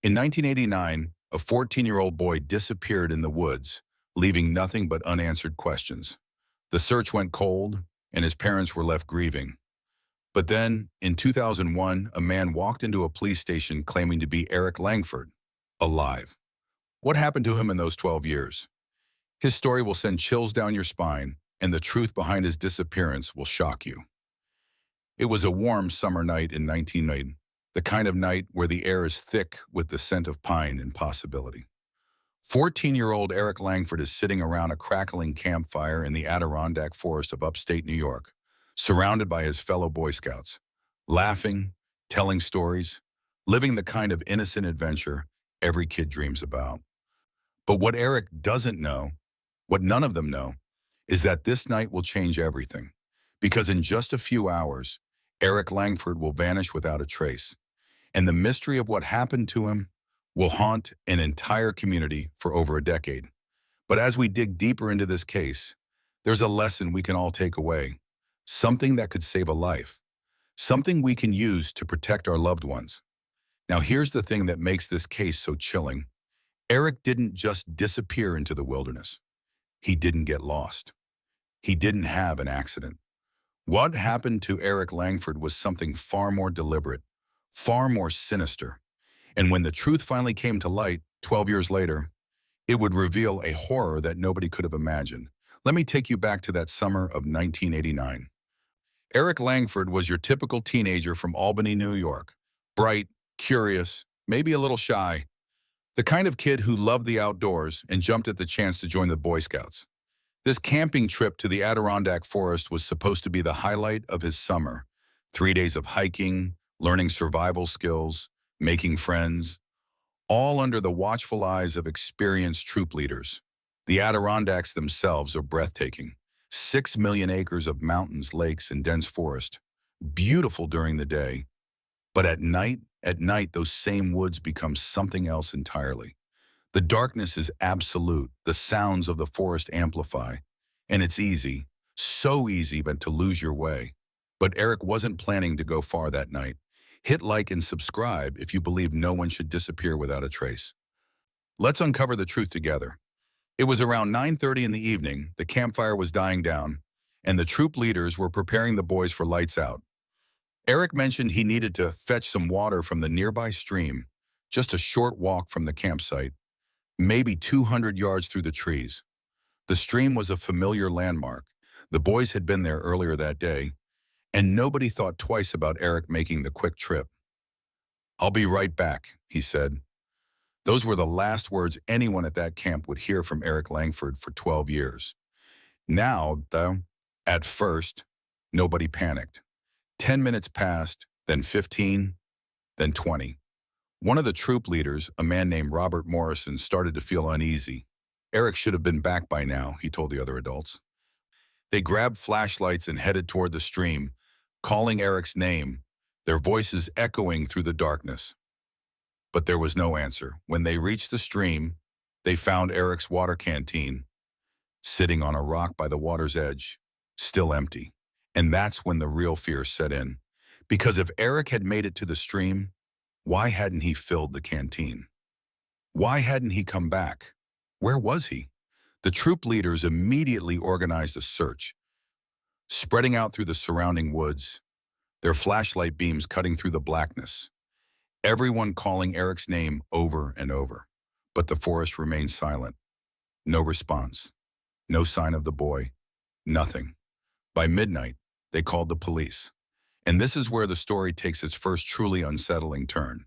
In 1989, a 14-year-old boy disappeared in the woods, leaving nothing but unanswered questions. The search went cold, and his parents were left grieving. But then, in 2001, a man walked into a police station claiming to be Eric Langford, alive. What happened to him in those 12 years? His story will send chills down your spine, and the truth behind his disappearance will shock you. It was a warm summer night in 1990, the kind of night where the air is thick with the scent of pine and possibility. 14-year-old Eric Langford is sitting around a crackling campfire in the Aderandac Forest of upstate New York, surrounded by his fellow Boy Scouts, laughing, telling stories, living the kind of innocent adventure every kid dreams about. But what Eric doesn't know, what none of them know, is that this night will change everything. Because in just a few hours, Eric Langford will vanish without a trace, and the mystery of what happened to him will haunt an entire community for over a decade. But as we dig deeper into this case, there's a lesson we can all take away, something that could save a life, something we can use to protect our loved ones. Now here's the thing that makes this case so chilling. Eric didn't just disappear into the wilderness. He didn't get lost. He didn't have an accident. What happened to Eric Langford was something far more deliberate, far more sinister. And when the truth finally came to light 12 years later, it would reveal a horror that nobody could have imagined. Let me take you back to that summer of 1989. Eric Langford was your typical teenager from Albany, New York. Bright, curious, maybe a little shy. The kind of kid who loved the outdoors and jumped at the chance to join the Boy Scouts. This camping trip to the Aderandac Forest was supposed to be the highlight of his summer. 3 days of hiking, learning survival skills, making friends, all under the watchful eyes of experienced troop leaders. The Adirondacks themselves are breathtaking. 6 million acres of mountains, lakes, and dense forest. Beautiful during the day. But at night, those same woods become something else entirely. The darkness is absolute. The sounds of the forest amplify. And it's easy, so easy, but to lose your way. But Eric wasn't planning to go far that night. Hit like and subscribe if you believe no one should disappear without a trace. Let's uncover the truth together. It was around 9:30 in the evening, the campfire was dying down, and the troop leaders were preparing the boys for lights out. Eric mentioned he needed to fetch some water from the nearby stream, just a short walk from the campsite, maybe 200 yards through the trees. The stream was a familiar landmark. The boys had been there earlier that day, and nobody thought twice about Eric making the quick trip. "I'll be right back," he said. Those were the last words anyone at that camp would hear from Eric Langford for 12 years. Now, though, at first, nobody panicked. 10 minutes passed, then 15, then 20. One of the troop leaders, a man named Robert Morrison, started to feel uneasy. Eric should have been back by now, he told the other adults. They grabbed flashlights and headed toward the stream, calling Eric's name, their voices echoing through the darkness. But there was no answer. When they reached the stream, they found Eric's water canteen, sitting on a rock by the water's edge, still empty. And that's when the real fear set in. Because if Eric had made it to the stream, why hadn't he filled the canteen? Why hadn't he come back? Where was he? The troop leaders immediately organized a search, spreading out through the surrounding woods, their flashlight beams cutting through the blackness. Everyone calling Eric's name over and over. But the forest remained silent. No response. No sign of the boy. Nothing. By midnight, they called the police. And this is where the story takes its first truly unsettling turn.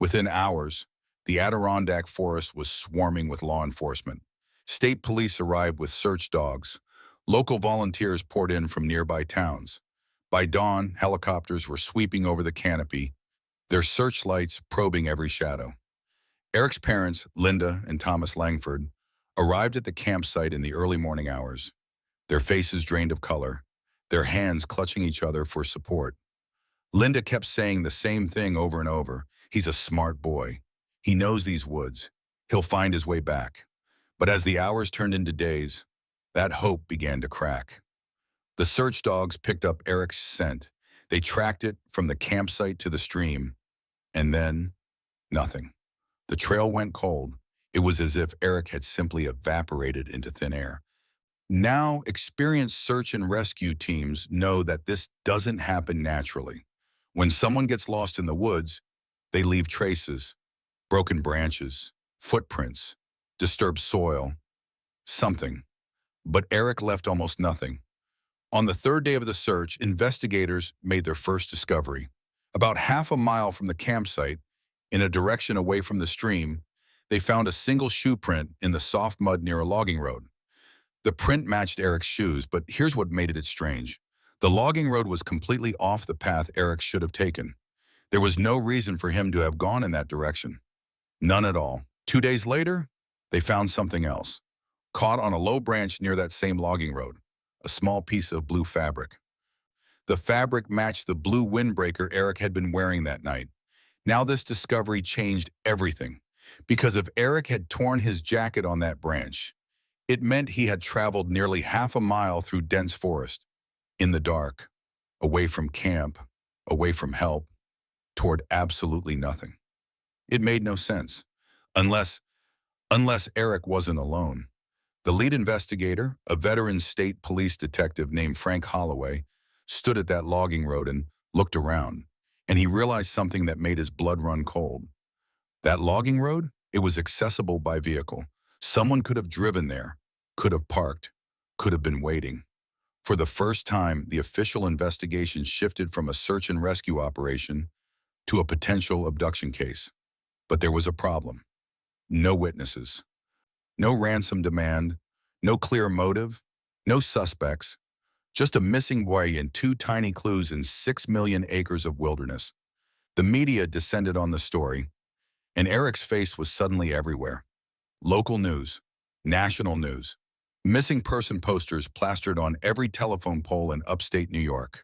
Within hours, the Adirondack Forest was swarming with law enforcement. State police arrived with search dogs. Local volunteers poured in from nearby towns. By dawn, helicopters were sweeping over the canopy, their searchlights probing every shadow. Eric's parents, Linda and Thomas Langford, arrived at the campsite in the early morning hours, their faces drained of color, their hands clutching each other for support. Linda kept saying the same thing over and over. He's a smart boy. He knows these woods. He'll find his way back. But as the hours turned into days, that hope began to crack. The search dogs picked up Eric's scent. They tracked it from the campsite to the stream. And then, Nothing. The trail went cold. It was as if Eric had simply evaporated into thin air. Now, experienced search and rescue teams know that this doesn't happen naturally. When someone gets lost in the woods, they leave traces, broken branches, footprints, disturbed soil, something. But Eric left almost nothing. On the third day of the search, investigators made their first discovery. About half a mile from the campsite, in a direction away from the stream, they found a single shoe print in the soft mud near a logging road. The print matched Eric's shoes, but here's what made it strange. The logging road was completely off the path Eric should have taken. There was no reason for him to have gone in that direction. None at all. 2 days later, they found something else. Caught on a low branch near that same logging road, a small piece of blue fabric. The fabric matched the blue windbreaker Eric had been wearing that night. Now this discovery changed everything. Because if Eric had torn his jacket on that branch, it meant he had traveled nearly half a mile through dense forest, in the dark, away from camp, away from help, toward absolutely nothing. It made no sense, unless Eric wasn't alone. The lead investigator, a veteran state police detective named Frank Holloway, stood at that logging road and looked around, and he realized something that made his blood run cold. That logging road, it was accessible by vehicle. Someone could have driven there, could have parked, could have been waiting. For the first time, the official investigation shifted from a search and rescue operation to a potential abduction case. But there was a problem. No witnesses. No ransom demand, no clear motive, no suspects, just a missing boy and two tiny clues in 6 million acres of wilderness. The media descended on the story, and Eric's face was suddenly everywhere. Local news, national news, missing person posters plastered on every telephone pole in upstate New York.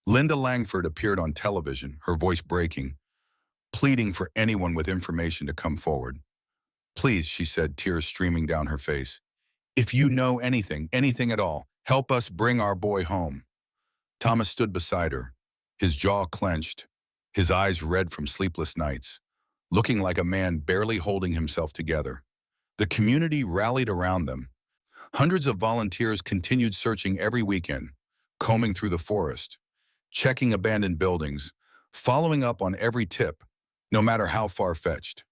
Linda Langford appeared on television, her voice breaking, pleading for anyone with information to come forward. "Please," she said, tears streaming down her face. "If you know anything, anything at all, help us bring our boy home." Thomas stood beside her, his jaw clenched, his eyes red from sleepless nights, looking like a man barely holding himself together. The community rallied around them. Hundreds of volunteers continued searching every weekend, combing through the forest, checking abandoned buildings, following up on every tip, no matter how far-fetched.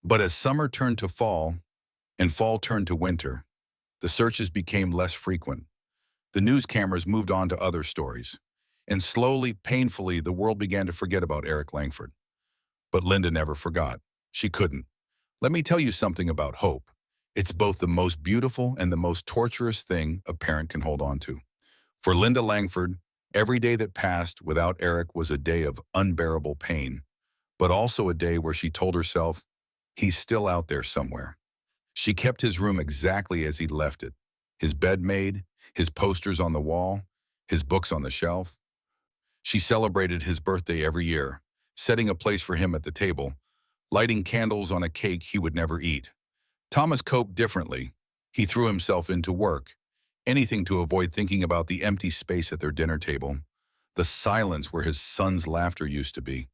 But as summer turned to fall, and fall turned to winter, the searches became less frequent. The news cameras moved on to other stories, and slowly, painfully, the world began to forget about Eric Langford. But Linda never forgot. She couldn't. Let me tell you something about hope. It's both the most beautiful and the most torturous thing a parent can hold on to. For Linda Langford, every day that passed without Eric was a day of unbearable pain, but also a day where she told herself, he's still out there somewhere. She kept his room exactly as he'd left it. His bed made, his posters on the wall, his books on the shelf. She celebrated his birthday every year, setting a place for him at the table, lighting candles on a cake he would never eat. Thomas coped differently. He threw himself into work, anything to avoid thinking about the empty space at their dinner table, the silence where his son's laughter used to be.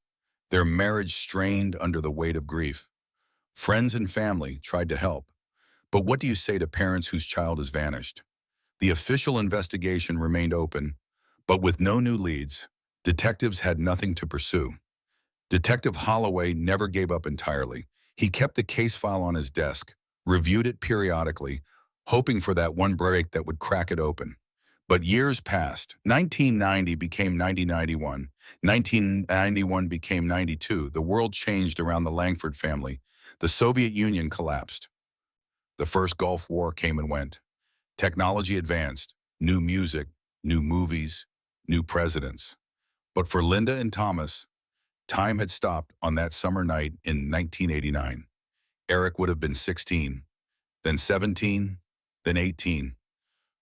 Their marriage strained under the weight of grief. Friends and family tried to help. But what do you say to parents whose child has vanished? The official investigation remained open, but with no new leads, detectives had nothing to pursue. Detective Holloway never gave up entirely. He kept the case file on his desk, reviewed it periodically, hoping for that one break that would crack it open. But years passed. 1990 became 1991. 1991 became 92. The world changed around the Langford family. The Soviet Union collapsed. The first Gulf War came and went. Technology advanced. New music, new movies, new presidents. But for Linda and Thomas, time had stopped on that summer night in 1989. Eric would have been 16, then 17, then 18.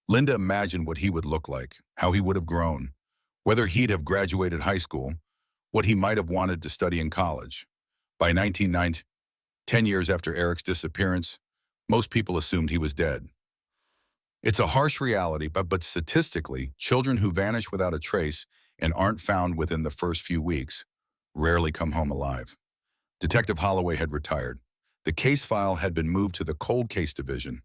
Linda imagined what he would look like, how he would have grown, whether he'd have graduated high school, what he might have wanted to study in college. By 1990, 10 years after Eric's disappearance, most people assumed he was dead. It's a harsh reality, but statistically, children who vanish without a trace and aren't found within the first few weeks rarely come home alive. Detective Holloway had retired. The case file had been moved to the cold case division.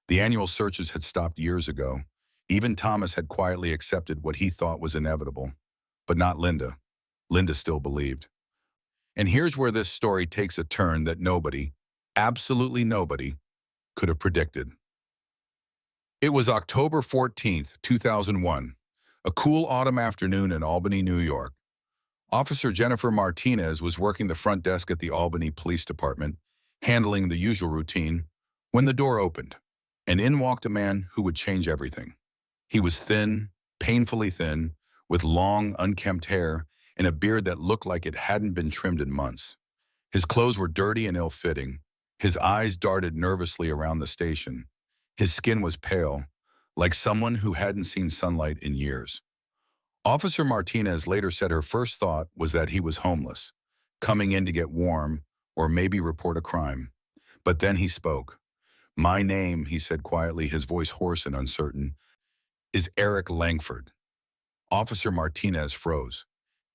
The annual searches had stopped years ago. Even Thomas had quietly accepted what he thought was inevitable. But not Linda. Linda still believed. And here's where this story takes a turn that nobody, absolutely nobody, could have predicted. It was October 14th, 2001, a cool autumn afternoon in Albany, New York. Officer Jennifer Martinez was working the front desk at the Albany Police Department, handling the usual routine, when the door opened, and in walked a man who would change everything. He was thin, painfully thin, with long, unkempt hair and a beard that looked like it hadn't been trimmed in months. His clothes were dirty and ill-fitting. His eyes darted nervously around the station. His skin was pale, like someone who hadn't seen sunlight in years. Officer Martinez later said her first thought was that he was homeless, coming in to get warm or maybe report a crime. But then he spoke. "My name," he said quietly, his voice hoarse and uncertain, "is Eric Langford." Officer Martinez froze.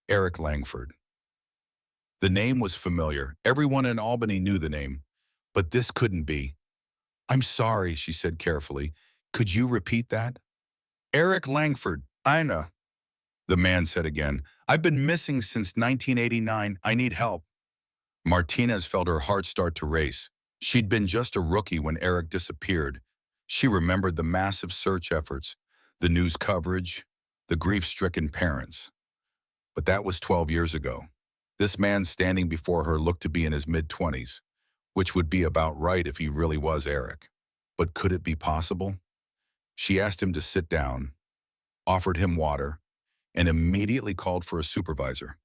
Eric Langford. The name was familiar. Everyone in Albany knew the name. But this couldn't be. "I'm sorry," she said carefully. "Could you repeat that?" "Eric Langford, I know," the man said again. "I've been missing since 1989. I need help." Martinez felt her heart start to race. She'd been just a rookie when Eric disappeared. She remembered the massive search efforts, the news coverage, the grief-stricken parents. But that was 12 years ago. This man standing before her looked to be in his mid-20s, which would be about right if he really was Eric. But could it be possible? She asked him to sit down, offered him water, and immediately called for a supervisor.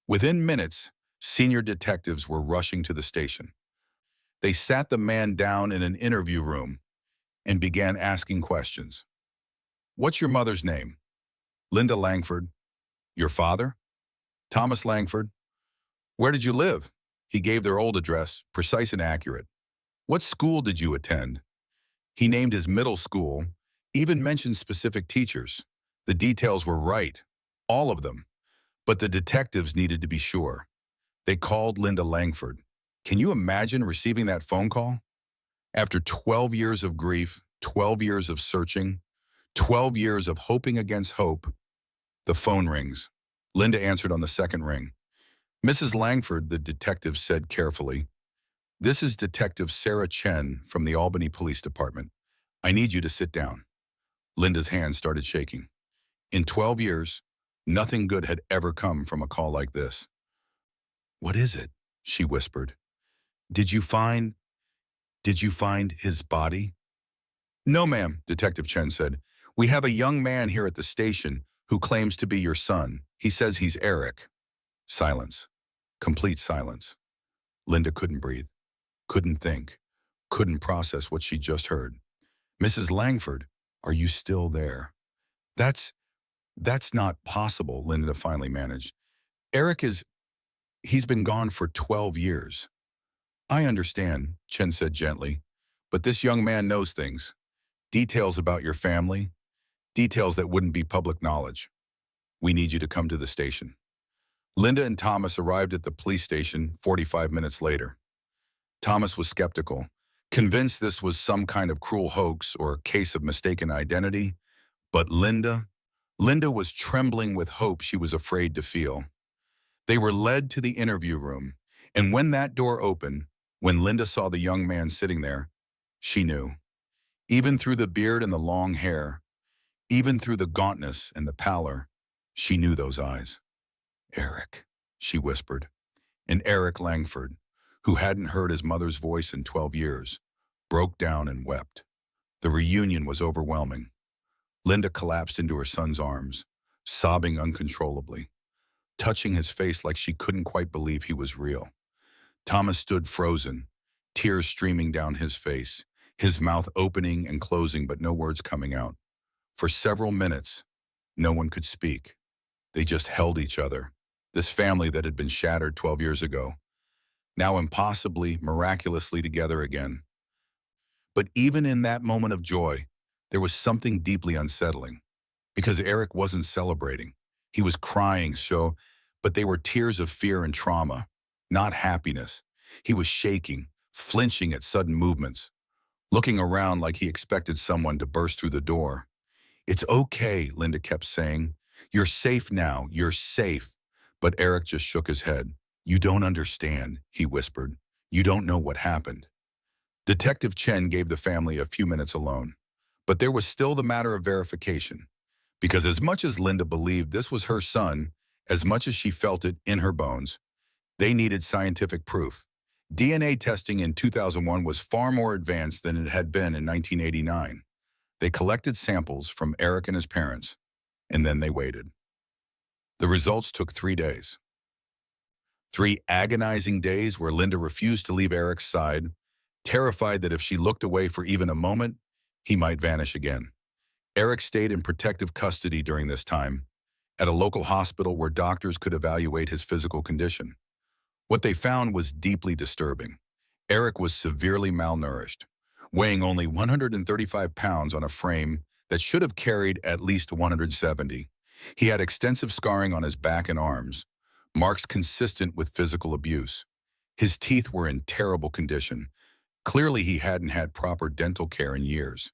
Within minutes, senior detectives were rushing to the station. They sat the man down in an interview room and began asking questions. "What's your mother's name?" "Linda Langford." "Your father?" "Thomas Langford." "Where did you live?" He gave their old address, precise and accurate. "What school did you attend?" He named his middle school, even mentioned specific teachers. The details were right, all of them. But the detectives needed to be sure. They called Linda Langford. Can you imagine receiving that phone call? After 12 years of grief, 12 years of searching, 12 years of hoping against hope, the phone rings. Linda answered on the second ring. "Mrs. Langford," the detective said carefully, "this is Detective Sarah Chen from the Albany Police Department. I need you to sit down." Linda's hands started shaking. In 12 years, nothing good had ever come from a call like this. "What is it?" she whispered. Did you find his body?" "No, ma'am," Detective Chen said. "We have a young man here at the station who claims to be your son. He says he's Eric." Silence. Complete silence. Linda couldn't breathe, couldn't think, couldn't process what she just heard. "Mrs. Langford, are you still there?" That's not possible," Linda finally managed. "Eric he's been gone for 12 years. "I understand," Chen said gently, "but this young man knows things. Details about your family, details that wouldn't be public knowledge. We need you to come to the station." Linda and Thomas arrived at the police station 45 minutes later. Thomas was skeptical, convinced this was some kind of cruel hoax or case of mistaken identity. But Linda was trembling with hope she was afraid to feel. They were led to the interview room, and when that door opened, when Linda saw the young man sitting there, she knew. Even through the beard and the long hair, even through the gauntness and the pallor, she knew those eyes. "Eric," she whispered. And Eric Langford, who hadn't heard his mother's voice in 12 years, broke down and wept. The reunion was overwhelming. Linda collapsed into her son's arms, sobbing uncontrollably, touching his face like she couldn't quite believe he was real. Thomas stood frozen, tears streaming down his face, his mouth opening and closing but no words coming out. For several minutes, no one could speak. They just held each other. This family that had been shattered 12 years ago, now impossibly, miraculously together again. But even in that moment of joy, there was something deeply unsettling. Because Eric wasn't celebrating. He was crying, but they were tears of fear and trauma. not happiness. He was shaking, flinching at sudden movements, looking around like he expected someone to burst through the door. "It's okay," Linda kept saying. "You're safe now, you're safe." But Eric just shook his head. "You don't understand," he whispered. "You don't know what happened." Detective Chen gave the family a few minutes alone. But there was still the matter of verification. Because as much as Linda believed this was her son, as much as she felt it in her bones, they needed scientific proof. DNA testing in 2001 was far more advanced than it had been in 1989. They collected samples from Eric and his parents, and then they waited. The results took 3 days. 3 agonizing days where Linda refused to leave Eric's side, terrified that if she looked away for even a moment, he might vanish again. Eric stayed in protective custody during this time, at a local hospital where doctors could evaluate his physical condition. What they found was deeply disturbing. Eric was severely malnourished, weighing only 135 pounds on a frame that should have carried at least 170. He had extensive scarring on his back and arms, marks consistent with physical abuse. His teeth were in terrible condition. Clearly, he hadn't had proper dental care in years.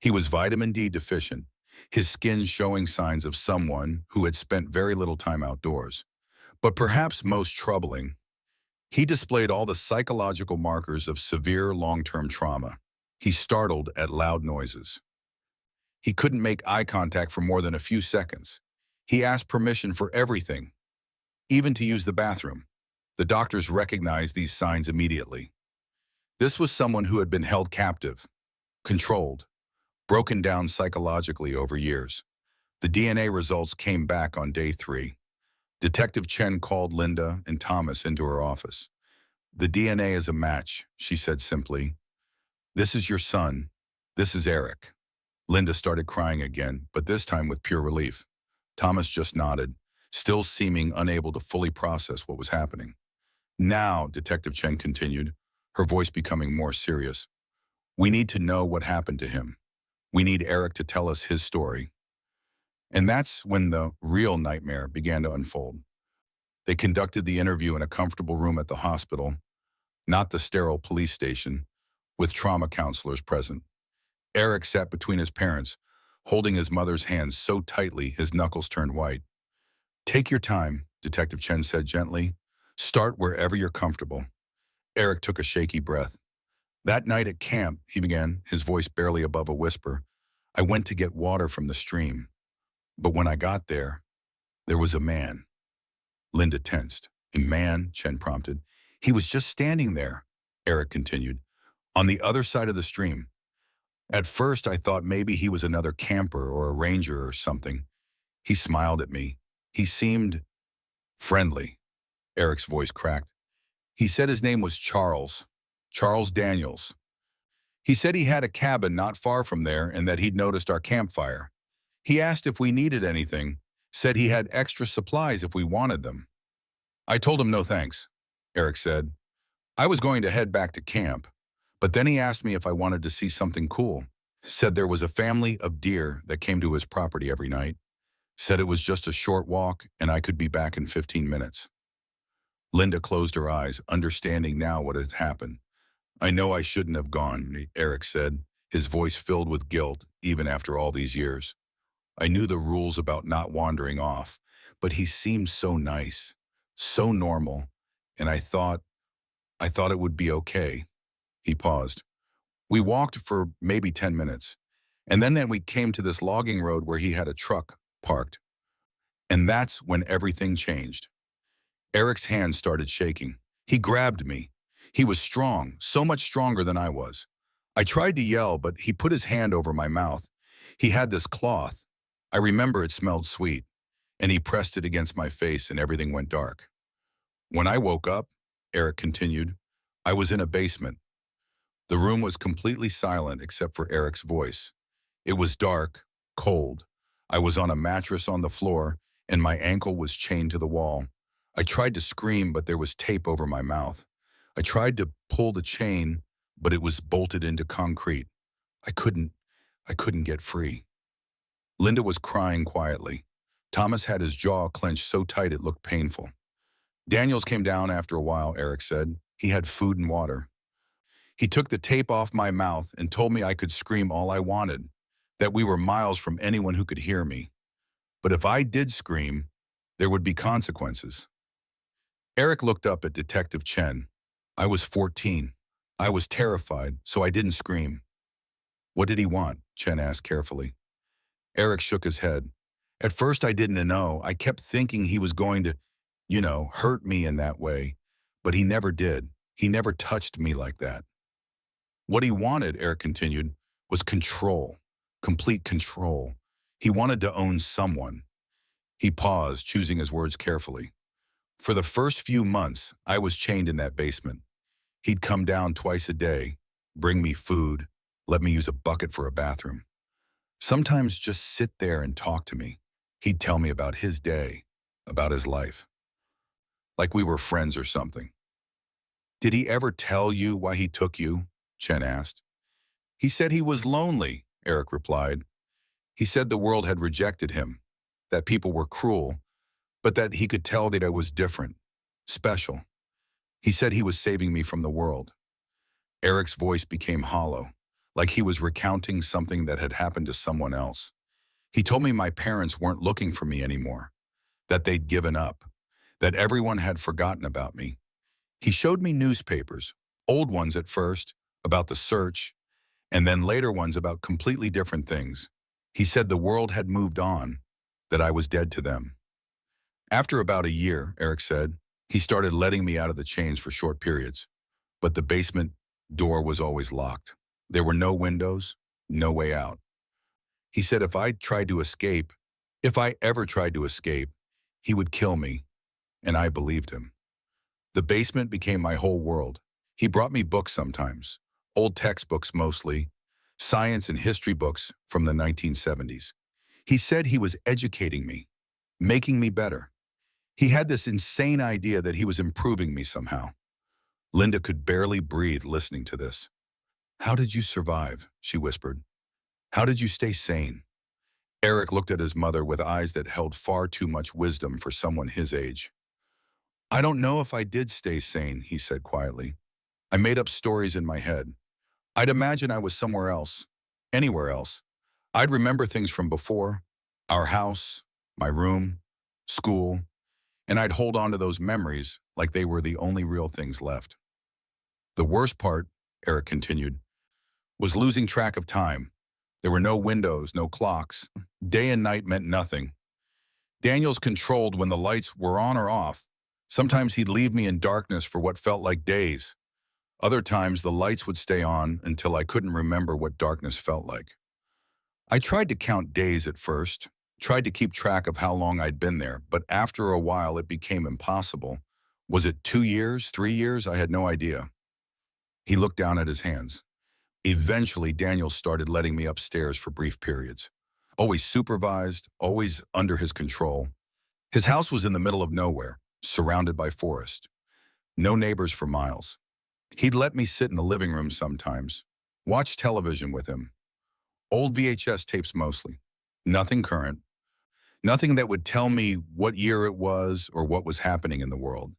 He was vitamin D deficient, his skin showing signs of someone who had spent very little time outdoors. But perhaps most troubling, he displayed all the psychological markers of severe long-term trauma. He startled at loud noises. He couldn't make eye contact for more than a few seconds. He asked permission for everything, even to use the bathroom. The doctors recognized these signs immediately. This was someone who had been held captive, controlled, broken down psychologically over years. The DNA results came back on day 3. Detective Chen called Linda and Thomas into her office. "The DNA is a match," she said simply. "This is your son. This is Eric." Linda started crying again, but this time with pure relief. Thomas just nodded, still seeming unable to fully process what was happening. "Now," Detective Chen continued, her voice becoming more serious, "we need to know what happened to him. We need Eric to tell us his story." And that's when the real nightmare began to unfold. They conducted the interview in a comfortable room at the hospital, not the sterile police station, with trauma counselors present. Eric sat between his parents, holding his mother's hands so tightly his knuckles turned white. "Take your time," Detective Chen said gently. "Start wherever you're comfortable." Eric took a shaky breath. "That night at camp," he began, his voice barely above a whisper, "I went to get water from the stream. But when I got there was a man." Linda tensed. "A man?" Chen prompted. "He was just standing there," Eric continued, "on the other side of the stream. At first I thought maybe he was another camper or a ranger or something. He smiled at me. He seemed friendly." Eric's voice cracked. "He said his name was Charles. Charles Daniels. He said he had a cabin not far from there and that he'd noticed our campfire. He asked if we needed anything, said he had extra supplies if we wanted them." "I told him no thanks," Eric said. "I was going to head back to camp, but then he asked me if I wanted to see something cool. Said there was a family of deer that came to his property every night. Said it was just a short walk and I could be back in 15 minutes. Linda closed her eyes, understanding now what had happened. "I know I shouldn't have gone," Eric said, his voice filled with guilt even after all these years. "I knew the rules about not wandering off, but he seemed so nice, so normal, and I thought it would be okay." He paused. "We walked for maybe 10 minutes, and then we came to this logging road where he had a truck parked. And that's when everything changed." Eric's hand started shaking. He grabbed me. He was strong, so much stronger than I was. I tried to yell, but he put his hand over my mouth. He had this cloth. I remember it smelled sweet, and he pressed it against my face and everything went dark. "When I woke up," Eric continued, "I was in a basement. The room was completely silent except for Eric's voice. It was dark, cold. I was on a mattress on the floor, and my ankle was chained to the wall. I tried to scream, but there was tape over my mouth. I tried to pull the chain, but it was bolted into concrete. I couldn't get free." Linda was crying quietly. Thomas had his jaw clenched so tight it looked painful. Daniels came down after a while, Eric said. He had food and water. He took the tape off my mouth and told me I could scream all I wanted, that we were miles from anyone who could hear me. But if I did scream, there would be consequences. Eric looked up at Detective Chen. I was 14. I was terrified, so I didn't scream. What did he want? Chen asked carefully. Eric shook his head. At first I didn't know. I kept thinking he was going to, hurt me in that way. But he never did. He never touched me like that. What he wanted, Eric continued, was control. Complete control. He wanted to own someone. He paused, choosing his words carefully. For the first few months, I was chained in that basement. He'd come down twice a day, bring me food, let me use a bucket for a bathroom. Sometimes just sit there and talk to me. He'd tell me about his day, about his life. Like we were friends or something. Did he ever tell you why he took you? Chen asked. He said he was lonely, Eric replied. He said the world had rejected him, that people were cruel, but that he could tell that I was different, special. He said he was saving me from the world. Eric's voice became hollow, like he was recounting something that had happened to someone else. He told me my parents weren't looking for me anymore, that they'd given up, that everyone had forgotten about me. He showed me newspapers, old ones at first, about the search, and then later ones about completely different things. He said the world had moved on, that I was dead to them. After about a year, Eric said, he started letting me out of the chains for short periods, but the basement door was always locked. There were no windows, no way out. He said if I ever tried to escape, he would kill me, and I believed him. The basement became my whole world. He brought me books sometimes, old textbooks mostly, science and history books from the 1970s. He said he was educating me, making me better. He had this insane idea that he was improving me somehow. Linda could barely breathe listening to this. How did you survive? She whispered. How did you stay sane? Eric looked at his mother with eyes that held far too much wisdom for someone his age. I don't know if I did stay sane, he said quietly. I made up stories in my head. I'd imagine I was somewhere else, anywhere else. I'd remember things from before, our house, my room, school, and I'd hold on to those memories like they were the only real things left. The worst part, Eric continued, was losing track of time. There were no windows, no clocks. Day and night meant nothing. Daniels controlled when the lights were on or off. Sometimes he'd leave me in darkness for what felt like days. Other times the lights would stay on until I couldn't remember what darkness felt like. I tried to count days at first, tried to keep track of how long I'd been there, but after a while it became impossible. Was it 2 years, 3 years? I had no idea. He looked down at his hands. Eventually, Daniel started letting me upstairs for brief periods. Always supervised, always under his control. His house was in the middle of nowhere, surrounded by forest. No neighbors for miles. He'd let me sit in the living room sometimes, watch television with him. Old VHS tapes mostly. Nothing current. Nothing that would tell me what year it was or what was happening in the world.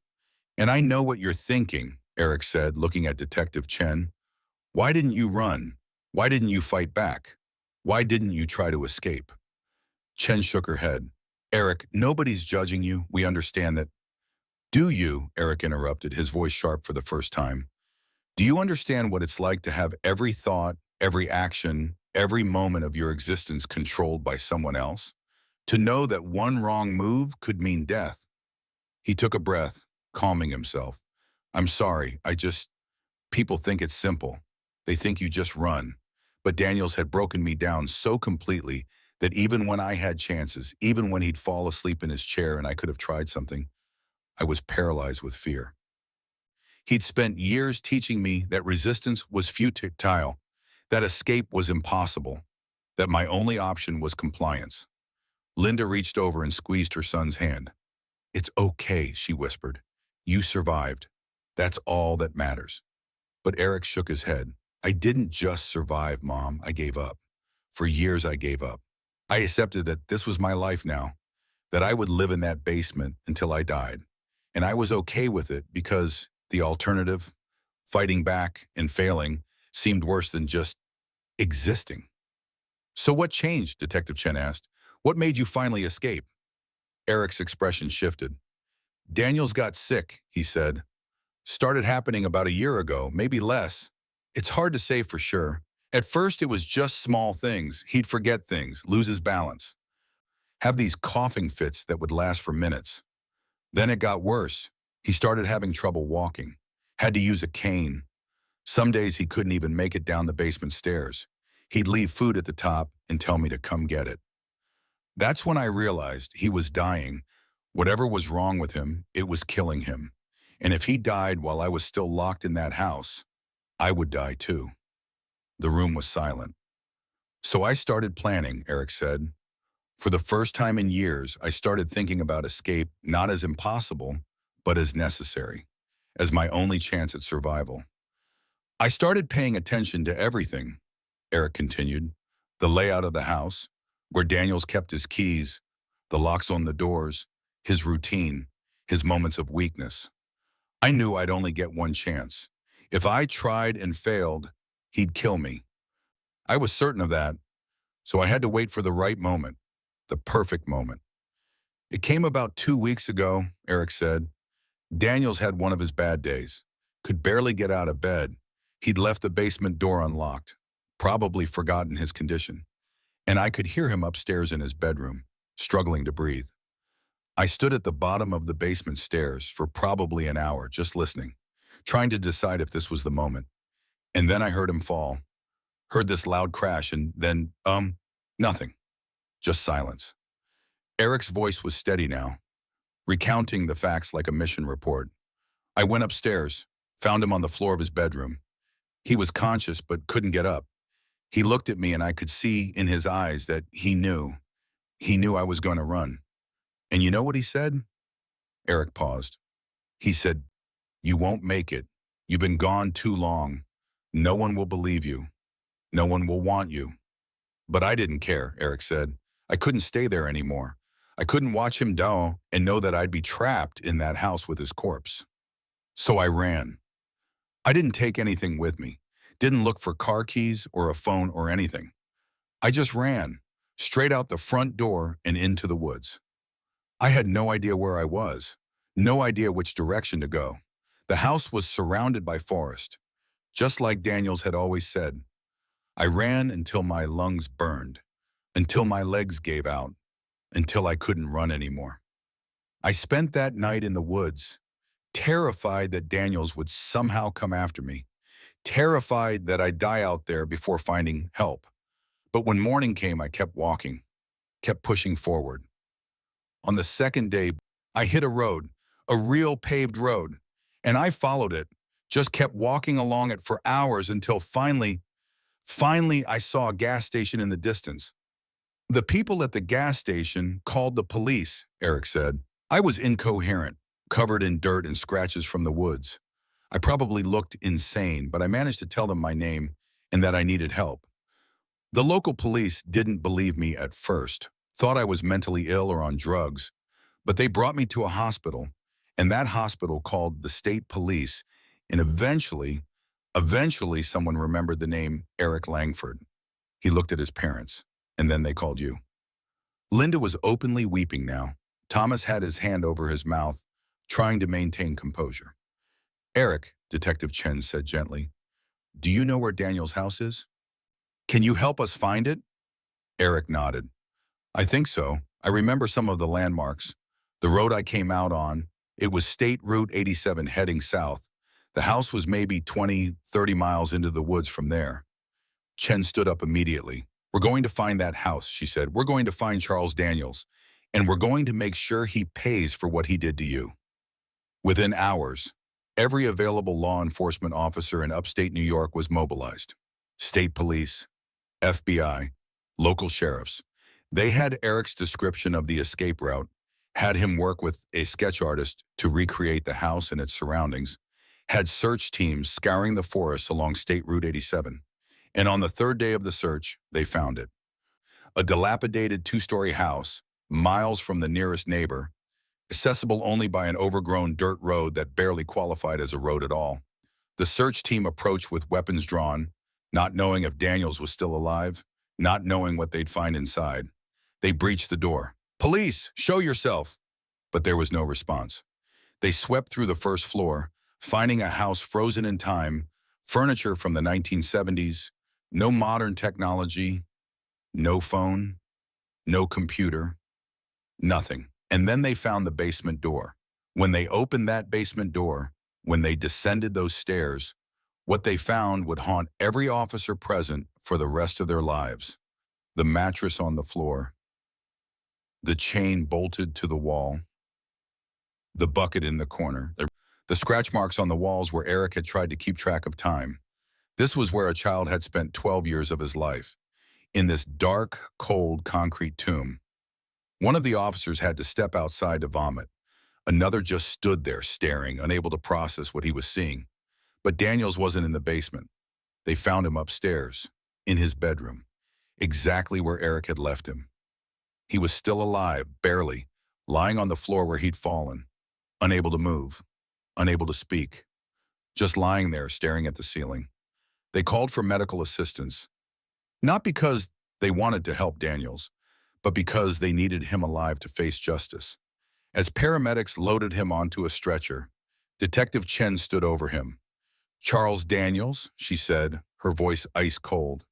And I know what you're thinking, Eric said, looking at Detective Chen. Why didn't you run? Why didn't you fight back? Why didn't you try to escape? Chen shook her head. Eric, nobody's judging you. We understand that. Do you? Eric interrupted, his voice sharp for the first time. Do you understand what it's like to have every thought, every action, every moment of your existence controlled by someone else? To know that one wrong move could mean death? He took a breath, calming himself. I'm sorry, people think it's simple. They think you just run. But Daniels had broken me down so completely that even when I had chances, even when he'd fall asleep in his chair and I could have tried something, I was paralyzed with fear. He'd spent years teaching me that resistance was futile, that escape was impossible, that my only option was compliance. Linda reached over and squeezed her son's hand. It's okay, she whispered. You survived. That's all that matters. But Eric shook his head. I didn't just survive, Mom. I gave up. For years I gave up. I accepted that this was my life now, that I would live in that basement until I died. And I was okay with it because the alternative, fighting back and failing, seemed worse than just existing. So what changed? Detective Chen asked. What made you finally escape? Eric's expression shifted. Daniels got sick, he said. Started happening about a year ago, maybe less. It's hard to say for sure. At first, it was just small things. He'd forget things, lose his balance, have these coughing fits that would last for minutes. Then it got worse. He started having trouble walking, had to use a cane. Some days he couldn't even make it down the basement stairs. He'd leave food at the top and tell me to come get it. That's when I realized he was dying. Whatever was wrong with him, it was killing him. And if he died while I was still locked in that house, I would die too. The room was silent. So I started planning, Eric said. For the first time in years, I started thinking about escape not as impossible, but as necessary, as my only chance at survival. I started paying attention to everything, Eric continued. The layout of the house, where Daniels kept his keys, the locks on the doors, his routine, his moments of weakness. I knew I'd only get one chance. If I tried and failed, he'd kill me. I was certain of that, so I had to wait for the right moment, the perfect moment. It came about 2 weeks ago, Eric said. Daniels had one of his bad days. Could barely get out of bed. He'd left the basement door unlocked, probably forgotten his condition. And I could hear him upstairs in his bedroom, struggling to breathe. I stood at the bottom of the basement stairs for probably an hour, just listening, trying to decide if this was the moment. And then I heard him fall, heard this loud crash, and then, nothing, just silence. Eric's voice was steady now, recounting the facts like a mission report. I went upstairs, found him on the floor of his bedroom. He was conscious but couldn't get up. He looked at me and I could see in his eyes that he knew. He knew I was going to run. And you know what he said? Eric paused. He said, "You won't make it. You've been gone too long. No one will believe you. No one will want you." But I didn't care, Eric said. I couldn't stay there anymore. I couldn't watch him die and know that I'd be trapped in that house with his corpse. So I ran. I didn't take anything with me. Didn't look for car keys or a phone or anything. I just ran, straight out the front door and into the woods. I had no idea where I was, no idea which direction to go. The house was surrounded by forest, just like Daniels had always said. I ran until my lungs burned, until my legs gave out, until I couldn't run anymore. I spent that night in the woods, terrified that Daniels would somehow come after me, terrified that I'd die out there before finding help. But when morning came, I kept walking, kept pushing forward. On the second day, I hit a road, a real paved road, and I followed it, just kept walking along it for hours until finally I saw a gas station in the distance. The people at the gas station called the police, Eric said. I was incoherent, covered in dirt and scratches from the woods. I probably looked insane, but I managed to tell them my name and that I needed help. The local police didn't believe me at first, thought I was mentally ill or on drugs, but they brought me to a hospital, and that hospital called the state police, and eventually someone remembered the name Eric Langford. He looked at his parents, and then they called you. Linda was openly weeping now. Thomas had his hand over his mouth, trying to maintain composure. Eric, Detective Chen said gently, do you know where Daniel's house is? Can you help us find it? Eric nodded. I think so. I remember some of the landmarks. The road I came out on, it was State Route 87 heading south. The house was maybe 20, 30 miles into the woods from there. Chen stood up immediately. We're going to find that house, she said. We're going to find Charles Daniels, and we're going to make sure he pays for what he did to you. Within hours, every available law enforcement officer in upstate New York was mobilized. State police, FBI, local sheriffs. They had Eric's description of the escape route, had him work with a sketch artist to recreate the house and its surroundings, had search teams scouring the forest along State Route 87. And on the third day of the search, they found it. A dilapidated two-story house, miles from the nearest neighbor, accessible only by an overgrown dirt road that barely qualified as a road at all. The search team approached with weapons drawn, not knowing if Daniels was still alive, not knowing what they'd find inside. They breached the door. "Police, show yourself!" But there was no response. They swept through the first floor, finding a house frozen in time, furniture from the 1970s, no modern technology, no phone, no computer, nothing. And then they found the basement door. When they opened that basement door, when they descended those stairs, what they found would haunt every officer present for the rest of their lives. The mattress on the floor, the chain bolted to the wall, the bucket in the corner, the scratch marks on the walls where Eric had tried to keep track of time. This was where a child had spent 12 years of his life, in this dark, cold, concrete tomb. One of the officers had to step outside to vomit. Another just stood there staring, unable to process what he was seeing. But Daniels wasn't in the basement. They found him upstairs, in his bedroom, exactly where Eric had left him. He was still alive, barely, lying on the floor where he'd fallen, unable to move, unable to speak, just lying there staring at the ceiling. They called for medical assistance, not because they wanted to help Daniels, but because they needed him alive to face justice. As paramedics loaded him onto a stretcher, Detective Chen stood over him. "Charles Daniels," she said, her voice ice cold.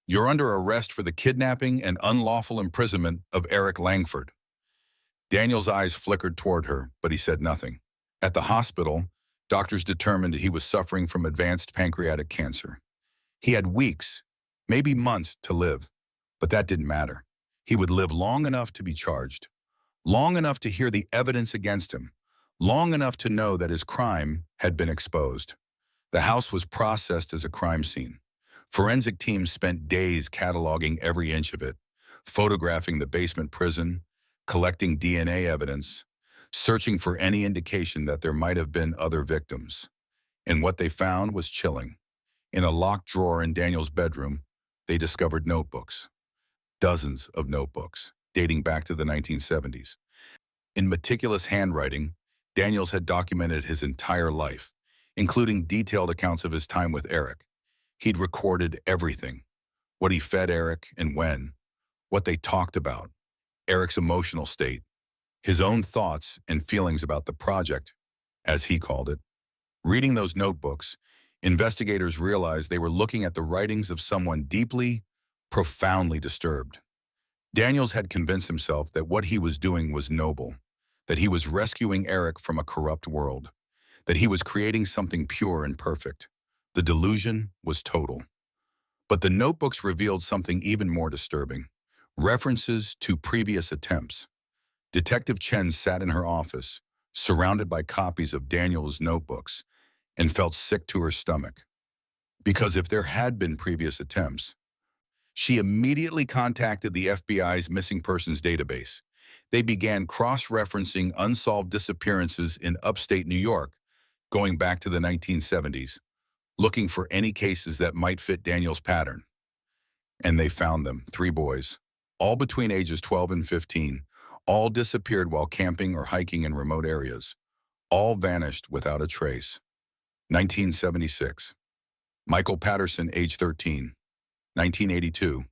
"You're under arrest for the kidnapping and unlawful imprisonment of Eric Langford." Daniels' eyes flickered toward her, but he said nothing. At the hospital, doctors determined he was suffering from advanced pancreatic cancer. He had weeks, maybe months, to live, but that didn't matter. He would live long enough to be charged, long enough to hear the evidence against him, long enough to know that his crime had been exposed. The house was processed as a crime scene. Forensic teams spent days cataloging every inch of it, photographing the basement prison, collecting DNA evidence, searching for any indication that there might have been other victims. And what they found was chilling. In a locked drawer in Daniel's bedroom, they discovered notebooks. Dozens of notebooks, dating back to the 1970s. In meticulous handwriting, Daniels had documented his entire life, including detailed accounts of his time with Eric. He'd recorded everything: what he fed Eric and when, what they talked about, Eric's emotional state, his own thoughts and feelings about the project, as he called it. Reading those notebooks, investigators realized they were looking at the writings of someone deeply, profoundly disturbed. Daniels had convinced himself that what he was doing was noble, that he was rescuing Eric from a corrupt world, that he was creating something pure and perfect. The delusion was total. But the notebooks revealed something even more disturbing: references to previous attempts. Detective Chen sat in her office, surrounded by copies of Daniels' notebooks, and felt sick to her stomach. Because if there had been previous attempts, she immediately contacted the FBI's missing persons database. They began cross-referencing unsolved disappearances in upstate New York, going back to the 1970s, looking for any cases that might fit Daniels' pattern. And they found them, 3 boys, all between ages 12 and 15, all disappeared while camping or hiking in remote areas. All vanished without a trace. 1976. Michael Patterson, age 13. 1982.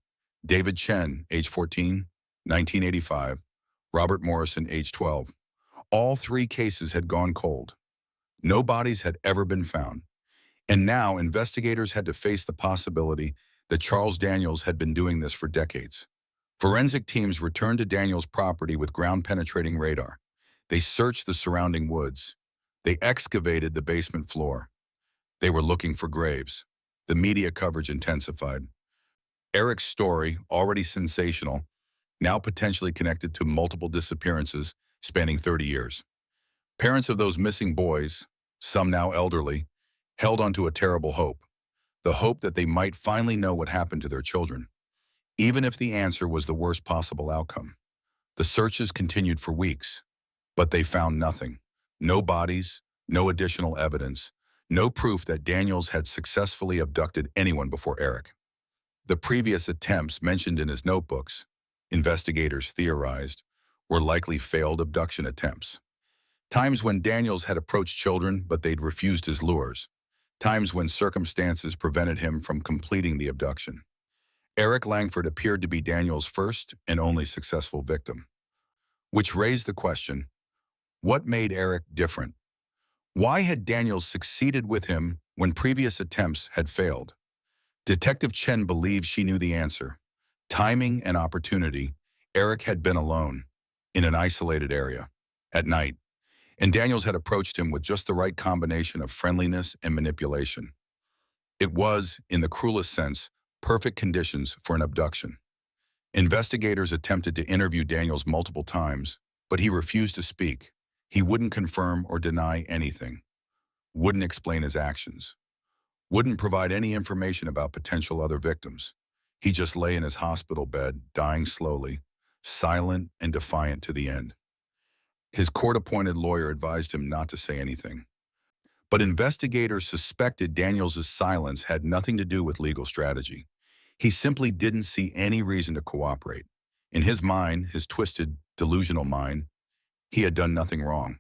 David Chen, age 14. 1985. Robert Morrison, age 12. All 3 cases had gone cold. No bodies had ever been found. And now investigators had to face the possibility that Charles Daniels had been doing this for decades. Forensic teams returned to Daniels' property with ground-penetrating radar. They searched the surrounding woods. They excavated the basement floor. They were looking for graves. The media coverage intensified. Eric's story, already sensational, now potentially connected to multiple disappearances spanning 30 years. Parents of those missing boys, some now elderly, held onto a terrible hope, the hope that they might finally know what happened to their children, even if the answer was the worst possible outcome. The searches continued for weeks, but they found nothing. No bodies, no additional evidence, no proof that Daniels had successfully abducted anyone before Eric. The previous attempts mentioned in his notebooks, investigators theorized, were likely failed abduction attempts. Times when Daniels had approached children, but they'd refused his lures. Times when circumstances prevented him from completing the abduction. Eric Langford appeared to be Daniels' first and only successful victim, which raised the question, what made Eric different? Why had Daniels succeeded with him when previous attempts had failed? Detective Chen believed she knew the answer. Timing and opportunity. Eric had been alone, in an isolated area, at night, and Daniels had approached him with just the right combination of friendliness and manipulation. It was, in the cruelest sense, perfect conditions for an abduction. Investigators attempted to interview Daniels multiple times, but he refused to speak. He wouldn't confirm or deny anything, wouldn't explain his actions, wouldn't provide any information about potential other victims. He just lay in his hospital bed, dying slowly, silent and defiant to the end. His court-appointed lawyer advised him not to say anything. But investigators suspected Daniels' silence had nothing to do with legal strategy. He simply didn't see any reason to cooperate. In his mind, his twisted, delusional mind, he had done nothing wrong.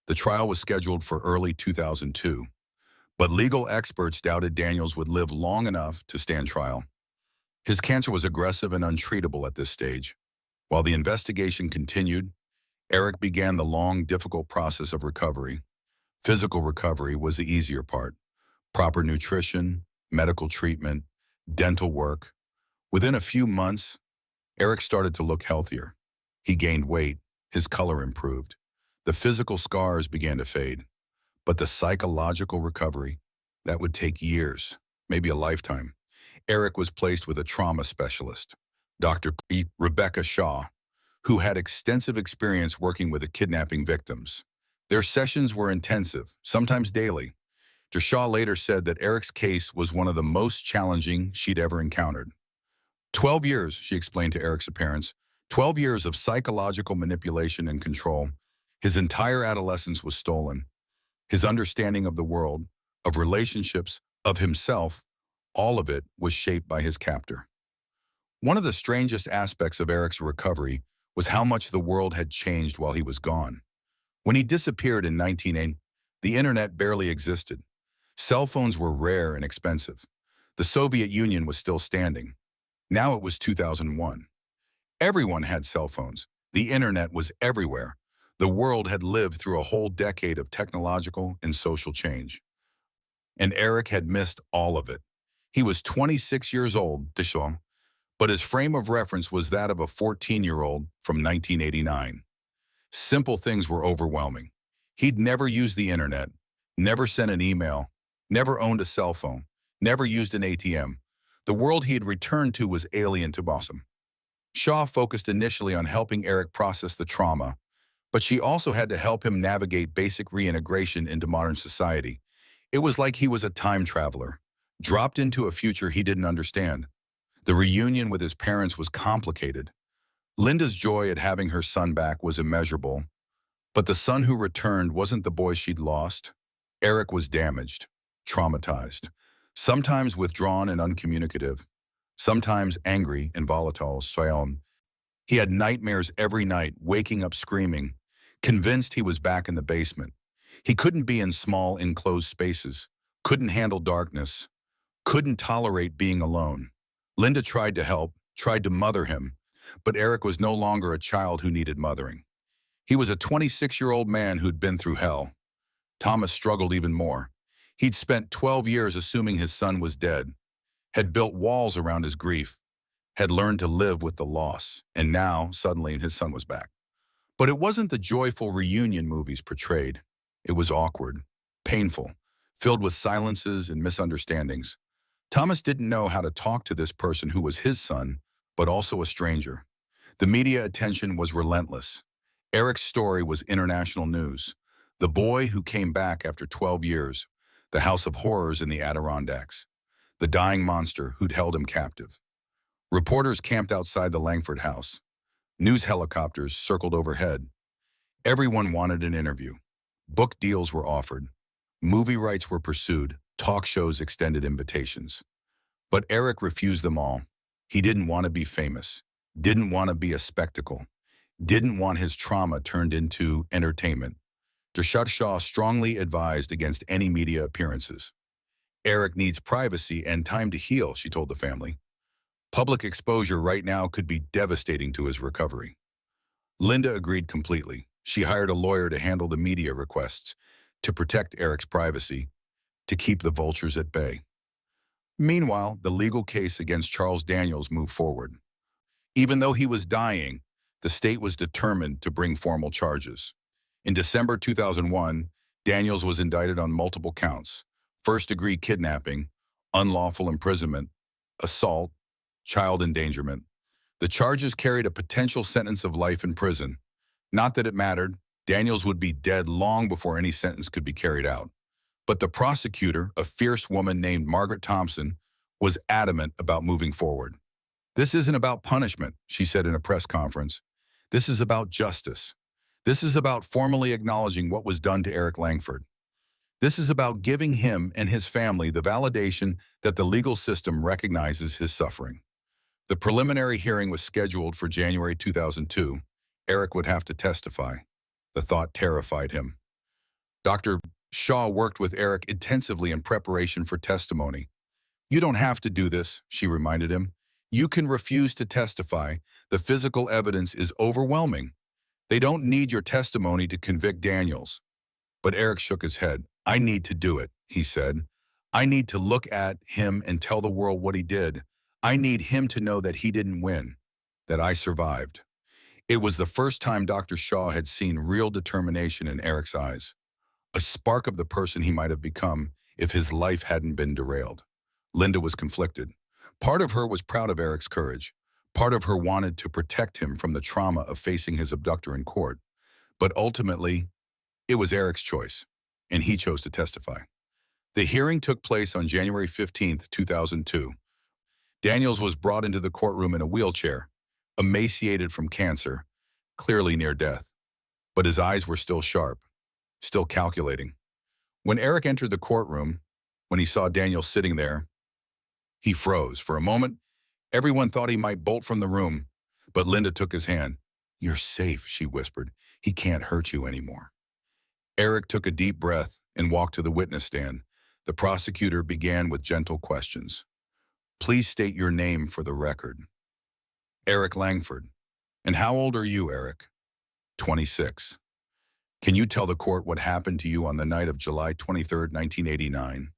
The trial was scheduled for early 2002, but legal experts doubted Daniels would live long enough to stand trial. His cancer was aggressive and untreatable at this stage. While the investigation continued, Eric began the long, difficult process of recovery. Physical recovery was the easier part. Proper nutrition, medical treatment, dental work. Within a few months, Eric started to look healthier. He gained weight, his color improved. The physical scars began to fade. But the psychological recovery, that would take years, maybe a lifetime. Eric was placed with a trauma specialist, Dr. Rebecca Shaw, who had extensive experience working with the kidnapping victims. Their sessions were intensive, sometimes daily. Dr. Shaw later said that Eric's case was one of the most challenging she'd ever encountered. 12 years, she explained to Eric's parents, 12 years of psychological manipulation and control. His entire adolescence was stolen. His understanding of the world, of relationships, of himself, all of it was shaped by his captor. One of the strangest aspects of Eric's recovery was how much the world had changed while he was gone. When he disappeared in 1980, the internet barely existed. Cell phones were rare and expensive. The Soviet Union was still standing. Now it was 2001. Everyone had cell phones. The internet was everywhere. The world had lived through a whole decade of technological and social change. And Eric had missed all of it. He was 26 years old, but his frame of reference was that of a 14-year-old from 1989. Simple things were overwhelming. He'd never used the internet, never sent an email, never owned a cell phone, never used an ATM. The world he had returned to was alien to him. Shaw focused initially on helping Eric process the trauma, but she also had to help him navigate basic reintegration into modern society. It was like he was a time traveler, dropped into a future he didn't understand. The reunion with his parents was complicated. Linda's joy at having her son back was immeasurable, but the son who returned wasn't the boy she'd lost. Eric was damaged, traumatized, sometimes withdrawn and uncommunicative, sometimes angry and volatile. He had nightmares every night, waking up screaming, convinced he was back in the basement. He couldn't be in small, enclosed spaces, couldn't handle darkness, couldn't tolerate being alone. Linda tried to help, tried to mother him, but Eric was no longer a child who needed mothering. He was a 26-year-old man who'd been through hell. Thomas struggled even more. He'd spent 12 years assuming his son was dead, had built walls around his grief, had learned to live with the loss, and now, suddenly, his son was back. But it wasn't the joyful reunion movies portrayed. It was awkward, painful, filled with silences and misunderstandings. Thomas didn't know how to talk to this person who was his son, but also a stranger. The media attention was relentless. Eric's story was international news. The boy who came back after 12 years, the house of horrors in the Adirondacks, the dying monster who'd held him captive. Reporters camped outside the Langford house. News helicopters circled overhead. Everyone wanted an interview. Book deals were offered. Movie rights were pursued. Talk shows extended invitations. But Eric refused them all. He didn't want to be famous, didn't want to be a spectacle. didn't want his trauma turned into entertainment. Dr. Shaw strongly advised against any media appearances. Eric needs privacy and time to heal, she told the family. Public exposure right now could be devastating to his recovery. Linda agreed completely. She hired a lawyer to handle the media requests, to protect Eric's privacy, to keep the vultures at bay. Meanwhile, the legal case against Charles Daniels moved forward. Even though he was dying, the state was determined to bring formal charges. In December 2001, Daniels was indicted on multiple counts: first-degree kidnapping, unlawful imprisonment, assault, child endangerment. The charges carried a potential sentence of life in prison. Not that it mattered. Daniels would be dead long before any sentence could be carried out. But the prosecutor, a fierce woman named Margaret Thompson, was adamant about moving forward. "This isn't about punishment," she said in a press conference. "This is about justice. This is about formally acknowledging what was done to Eric Langford. This is about giving him and his family the validation that the legal system recognizes his suffering." The preliminary hearing was scheduled for January 2002. Eric would have to testify. The thought terrified him. Dr. Shaw worked with Eric intensively in preparation for testimony. "You don't have to do this," she reminded him. "You can refuse to testify. The physical evidence is overwhelming. They don't need your testimony to convict Daniels." But Eric shook his head. "I need to do it," he said. "I need to look at him and tell the world what he did. I need him to know that he didn't win, that I survived." It was the first time Dr. Shaw had seen real determination in Eric's eyes, a spark of the person he might have become if his life hadn't been derailed. Linda was conflicted. Part of her was proud of Eric's courage. Part of her wanted to protect him from the trauma of facing his abductor in court. But ultimately, it was Eric's choice, and he chose to testify. The hearing took place on January 15th, 2002. Daniels was brought into the courtroom in a wheelchair, emaciated from cancer, clearly near death. But his eyes were still sharp, still calculating. When Eric entered the courtroom, when he saw Daniels sitting there, he froze. For a moment, everyone thought he might bolt from the room, but Linda took his hand. "You're safe," she whispered. "He can't hurt you anymore." Eric took a deep breath and walked to the witness stand. The prosecutor began with gentle questions. "Please state your name for the record." "Eric Langford." "And how old are you, Eric?" 26. "Can you tell the court what happened to you on the night of July 23, 1989?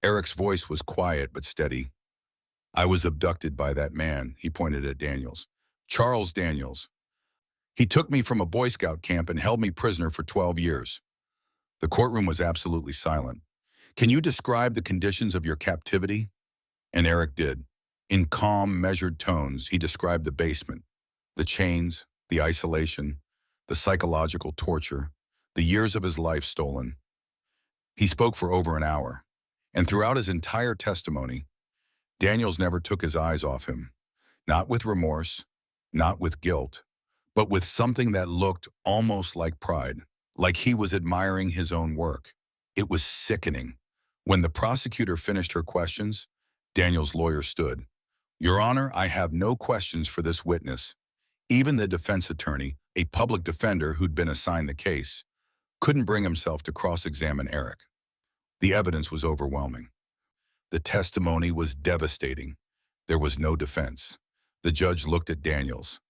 Eric's voice was quiet but steady. "I was abducted by that man," he pointed at Daniels. "Charles Daniels. He took me from a Boy Scout camp and held me prisoner for 12 years. The courtroom was absolutely silent. "Can you describe the conditions of your captivity?" And Eric did. In calm, measured tones, he described the basement, the chains, the isolation, the psychological torture, the years of his life stolen. He spoke for over an hour, and throughout his entire testimony, Daniels never took his eyes off him, not with remorse, not with guilt, but with something that looked almost like pride, like he was admiring his own work. It was sickening. When the prosecutor finished her questions, Daniels' lawyer stood. "Your Honor, I have no questions for this witness." Even the defense attorney, a public defender who'd been assigned the case, couldn't bring himself to cross-examine Eric. The evidence was overwhelming. The testimony was devastating. There was no defense. The judge looked at Daniels.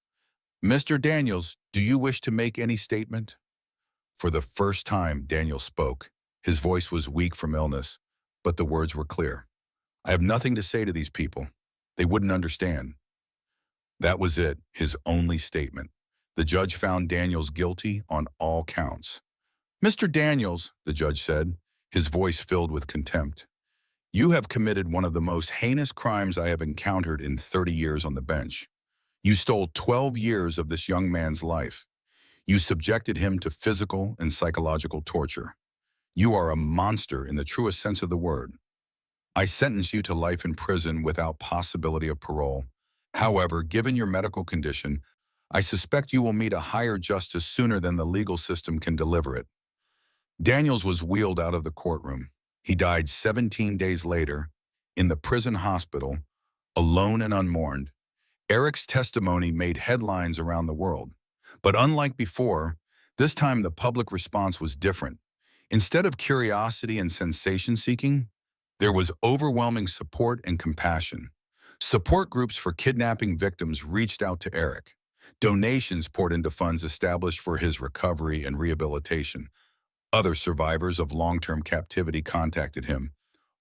"Mr. Daniels, do you wish to make any statement?" For the first time, Daniels spoke. His voice was weak from illness, but the words were clear. "I have nothing to say to these people. They wouldn't understand." That was it, his only statement. The judge found Daniels guilty on all counts. "Mr. Daniels," the judge said, his voice filled with contempt, "you have committed one of the most heinous crimes I have encountered in 30 years on the bench. You stole 12 years of this young man's life. You subjected him to physical and psychological torture. You are a monster in the truest sense of the word. I sentence you to life in prison without possibility of parole. However, given your medical condition, I suspect you will meet a higher justice sooner than the legal system can deliver it." Daniels was wheeled out of the courtroom. He died 17 days later in the prison hospital, alone and unmourned. Eric's testimony made headlines around the world. But unlike before, this time the public response was different. Instead of curiosity and sensation-seeking, there was overwhelming support and compassion. Support groups for kidnapping victims reached out to Eric. Donations poured into funds established for his recovery and rehabilitation. Other survivors of long-term captivity contacted him,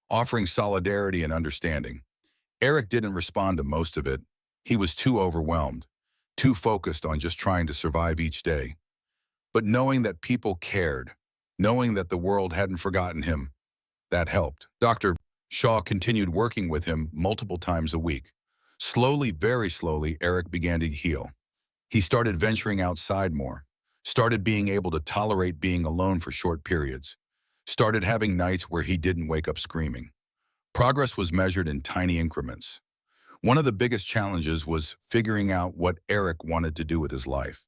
offering solidarity and understanding. Eric didn't respond to most of it. He was too overwhelmed, too focused on just trying to survive each day. But knowing that people cared, knowing that the world hadn't forgotten him, that helped. Dr. Shaw continued working with him multiple times a week. Slowly, very slowly, Eric began to heal. He started venturing outside more, started being able to tolerate being alone for short periods, started having nights where he didn't wake up screaming. Progress was measured in tiny increments. One of the biggest challenges was figuring out what Eric wanted to do with his life.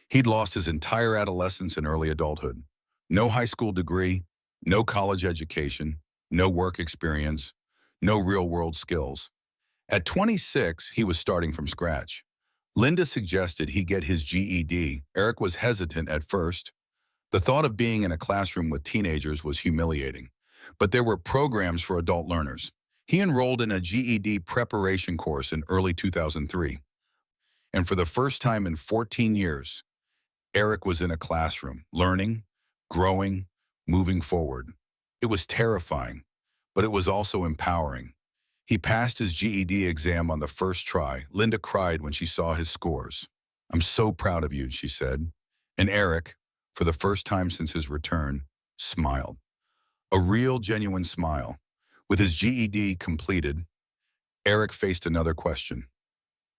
He'd lost his entire adolescence and early adulthood. No high school degree, no college education, no work experience, no real-world skills. At 26, he was starting from scratch. Linda suggested he get his GED. Eric was hesitant at first. The thought of being in a classroom with teenagers was humiliating, but there were programs for adult learners. He enrolled in a GED preparation course in early 2003, and for the first time in 14 years, Eric was in a classroom, learning, growing, moving forward. It was terrifying, but it was also empowering. He passed his GED exam on the first try. Linda cried when she saw his scores. "I'm so proud of you," she said. And Eric, for the first time since his return, smiled. A real, genuine smile. With his GED completed, Eric faced another question.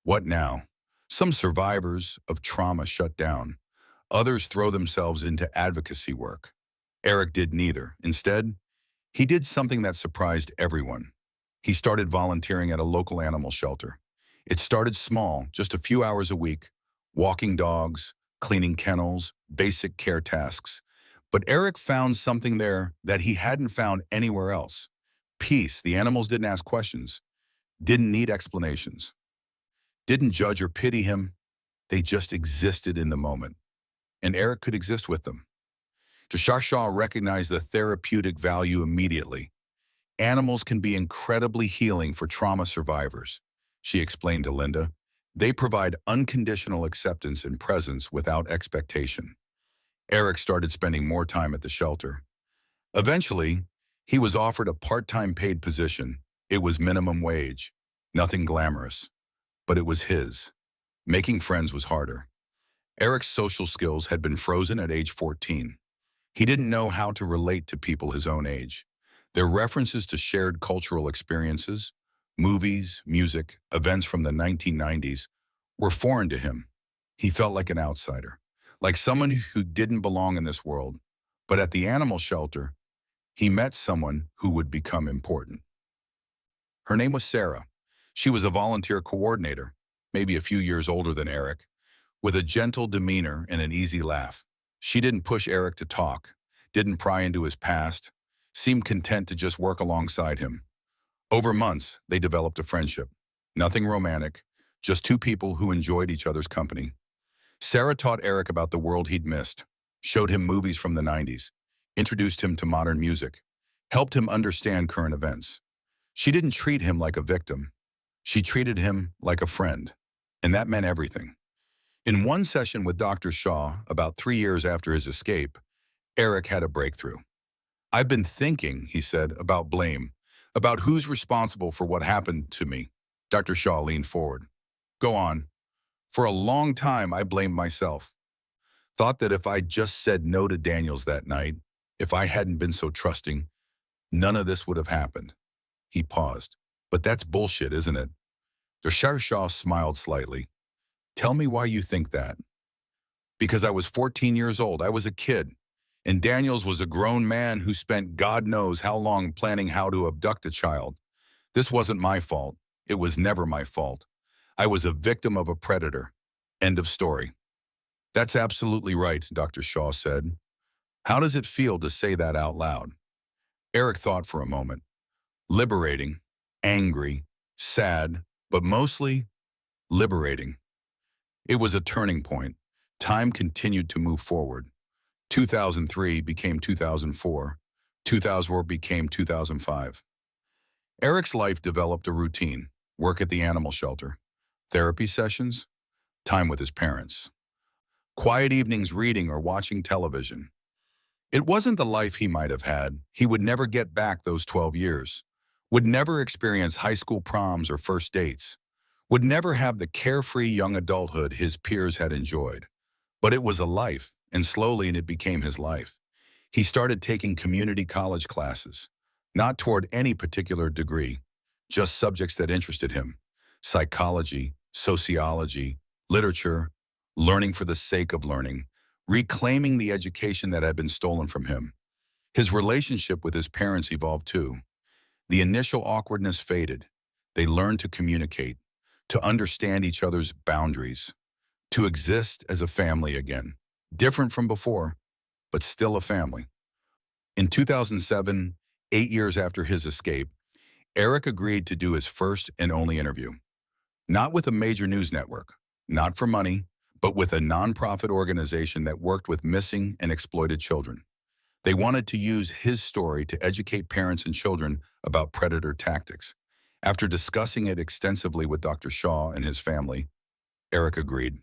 What now? Some survivors of trauma shut down. Others throw themselves into advocacy work. Eric did neither. Instead, he did something that surprised everyone. He started volunteering at a local animal shelter. It started small, just a few hours a week, walking dogs, cleaning kennels, basic care tasks. But Eric found something there that he hadn't found anywhere else. Peace. The animals didn't ask questions, didn't need explanations, didn't judge or pity him. They just existed in the moment. And Eric could exist with them. Dr. Shaw recognized the therapeutic value immediately. Animals can be incredibly healing for trauma survivors, she explained to Linda. They provide unconditional acceptance and presence without expectation. Eric started spending more time at the shelter. Eventually, he was offered a part-time paid position. It was minimum wage, nothing glamorous, but it was his. Making friends was harder. Eric's social skills had been frozen at age 14. He didn't know how to relate to people his own age. Their references to shared cultural experiences, movies, music, events from the 1990s, were foreign to him. He felt like an outsider, like someone who didn't belong in this world. But at the animal shelter, he met someone who would become important. Her name was Sarah. She was a volunteer coordinator, maybe a few years older than Eric, with a gentle demeanor and an easy laugh. She didn't push Eric to talk, didn't pry into his past, seemed content to just work alongside him. Over months, they developed a friendship. Nothing romantic, just two people who enjoyed each other's company. Sarah taught Eric about the world he'd missed, showed him movies from the 90s, introduced him to modern music, helped him understand current events. She didn't treat him like a victim. She treated him like a friend, and that meant everything. In one session with Dr. Shaw, about 3 years after his escape, Eric had a breakthrough. "I've been thinking," he said, "about blame, about who's responsible for what happened to me." Dr. Shaw leaned forward. "Go on." "For a long time, I blamed myself. Thought that if I'd just said no to Daniels that night, if I hadn't been so trusting, none of this would have happened." He paused. "But that's bullshit, isn't it?" Dr. Shaw smiled slightly. "Tell me why you think that." "Because I was 14 years old. I was a kid. And Daniels was a grown man who spent God knows how long planning how to abduct a child. This wasn't my fault. It was never my fault. I was a victim of a predator. End of story." "That's absolutely right," Dr. Shaw said. "How does it feel to say that out loud?" Eric thought for a moment. Liberating, angry, sad, but mostly liberating. It was a turning point. Time continued to move forward. 2003 became 2004. 2004 became 2005. Eric's life developed a routine: work at the animal shelter, therapy sessions, time with his parents, quiet evenings reading or watching television. It wasn't the life he might have had. He would never get back those 12 years, would never experience high school proms or first dates, would never have the carefree young adulthood his peers had enjoyed. But it was a life, and slowly it became his life. He started taking community college classes, not toward any particular degree, just subjects that interested him: psychology, sociology, literature, learning for the sake of learning, reclaiming the education that had been stolen from him. His relationship with his parents evolved too. The initial awkwardness faded. They learned to communicate, to understand each other's boundaries, to exist as a family again, different from before, but still a family. In 2007, 8 years after his escape, Eric agreed to do his first and only interview. Not with a major news network, not for money, but with a nonprofit organization that worked with missing and exploited children. They wanted to use his story to educate parents and children about predator tactics. After discussing it extensively with Dr. Shaw and his family, Eric agreed,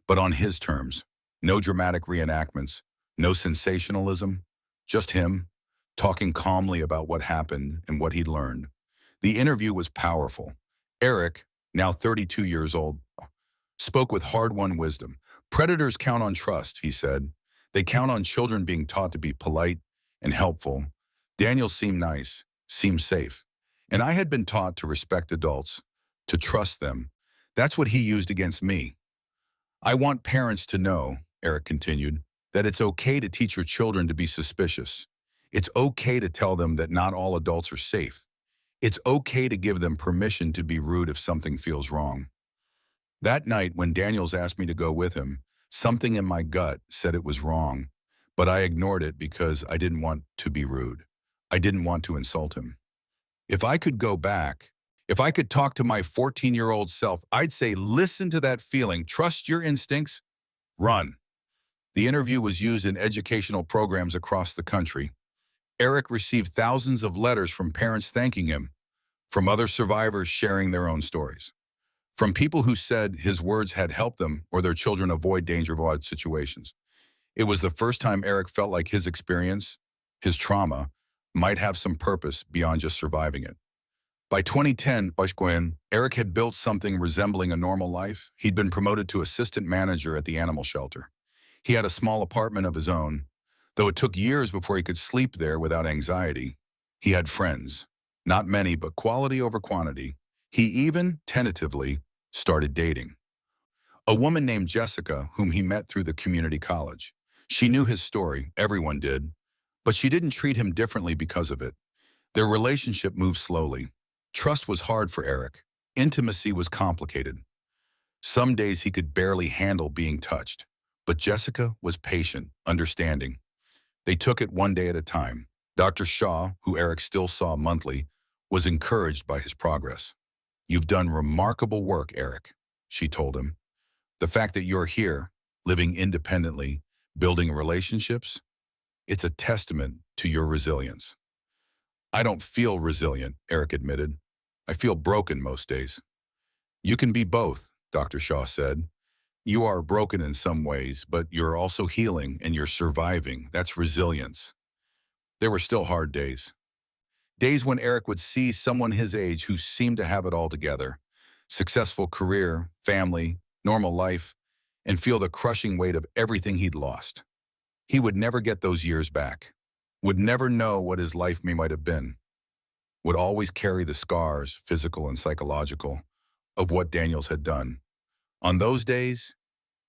but on his terms. No dramatic reenactments, no sensationalism, just him talking calmly about what happened and what he'd learned. The interview was powerful. Eric, now 32 years old, spoke with hard-won wisdom. Predators count on trust, he said. They count on children being taught to be polite and helpful. Daniel seemed nice, seemed safe. And I had been taught to respect adults, to trust them. That's what he used against me. I want parents to know, Eric continued, that it's okay to teach your children to be suspicious. It's okay to tell them that not all adults are safe. It's okay to give them permission to be rude if something feels wrong. That night, when Daniels asked me to go with him, something in my gut said it was wrong, but I ignored it because I didn't want to be rude. I didn't want to insult him. If I could go back, if I could talk to my 14-year-old self, I'd say, listen to that feeling, trust your instincts, run. The interview was used in educational programs across the country. Eric received thousands of letters from parents thanking him, from other survivors sharing their own stories, from people who said his words had helped them or their children avoid dangerous situations. It was the first time Eric felt like his experience, his trauma, might have some purpose beyond just surviving it. By 2010, Eric had built something resembling a normal life. He'd been promoted to assistant manager at the animal shelter. He had a small apartment of his own, though it took years before he could sleep there without anxiety. He had friends, not many, but quality over quantity. He even, tentatively, started dating a woman named Jessica, whom he met through the community college. She knew his story, everyone did, but she didn't treat him differently because of it. Their relationship moved slowly. Trust was hard for Eric. Intimacy was complicated. Some days he could barely handle being touched, but Jessica was patient, understanding. They took it one day at a time. Dr. Shaw, who Eric still saw monthly, was encouraged by his progress. "You've done remarkable work, Eric," she told him. "The fact that you're here, living independently, building relationships, it's a testament to your resilience." "I don't feel resilient," Eric admitted. "I feel broken most days." "You can be both," Dr. Shaw said. "You are broken in some ways, but you're also healing and you're surviving. That's resilience." There were still hard days. Days when Eric would see someone his age who seemed to have it all together: successful career, family, normal life, and feel the crushing weight of everything he'd lost. He would never get those years back, would never know what his life might have been, would always carry the scars, physical and psychological, of what Daniels had done. On those days,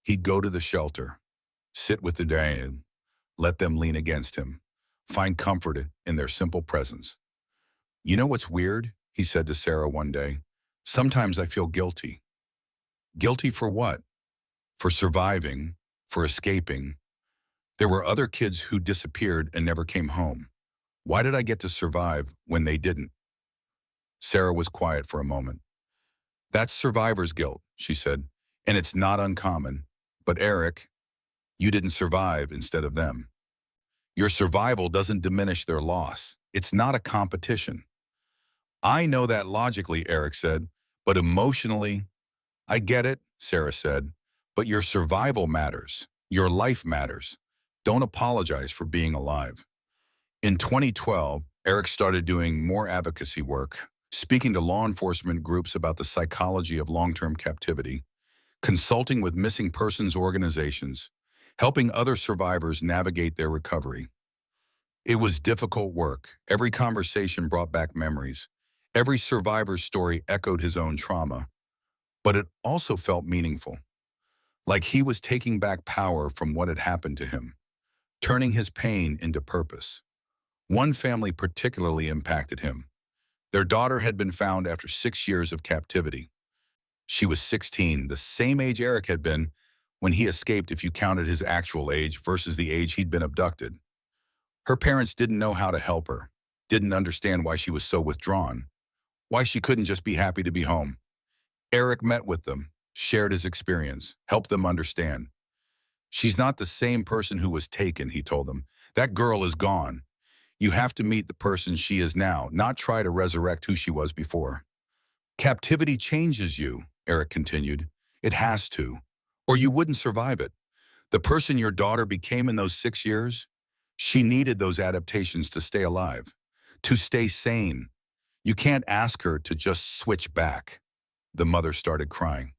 he'd go to the shelter, sit with the dying, let them lean against him, find comfort in their simple presence. "You know what's weird?" he said to Sarah one day. "Sometimes I feel guilty." Guilty for what? For surviving, for escaping. There were other kids who disappeared and never came home. Why did I get to survive when they didn't? Sarah was quiet for a moment. "That's survivor's guilt," she said, "and it's not uncommon. But Eric, You didn't survive instead of them. Your survival doesn't diminish their loss. It's not a competition. I know that logically, Eric said, but emotionally, I get it, Sarah said, but your survival matters. Your life matters. Don't apologize for being alive. In 2012, Eric started doing more advocacy work, speaking to law enforcement groups about the psychology of long-term captivity, consulting with missing persons organizations, helping other survivors navigate their recovery. It was difficult work. Every conversation brought back memories. Every survivor's story echoed his own trauma, but it also felt meaningful, like he was taking back power from what had happened to him, turning his pain into purpose. One family particularly impacted him. Their daughter had been found after 6 years of captivity. She was 16, the same age Eric had been when he escaped if you counted his actual age versus the age he'd been abducted. Her parents didn't know how to help her, didn't understand why she was so withdrawn, why she couldn't just be happy to be home. Eric met with them, shared his experience, helped them understand. She's not the same person who was taken, he told them. That girl is gone. You have to meet the person she is now, not try to resurrect who she was before. Captivity changes you, Eric continued. It has to, or you wouldn't survive it. The person your daughter became in those 6 years, she needed those adaptations to stay alive, to stay sane. You can't ask her to just switch back. The mother started crying.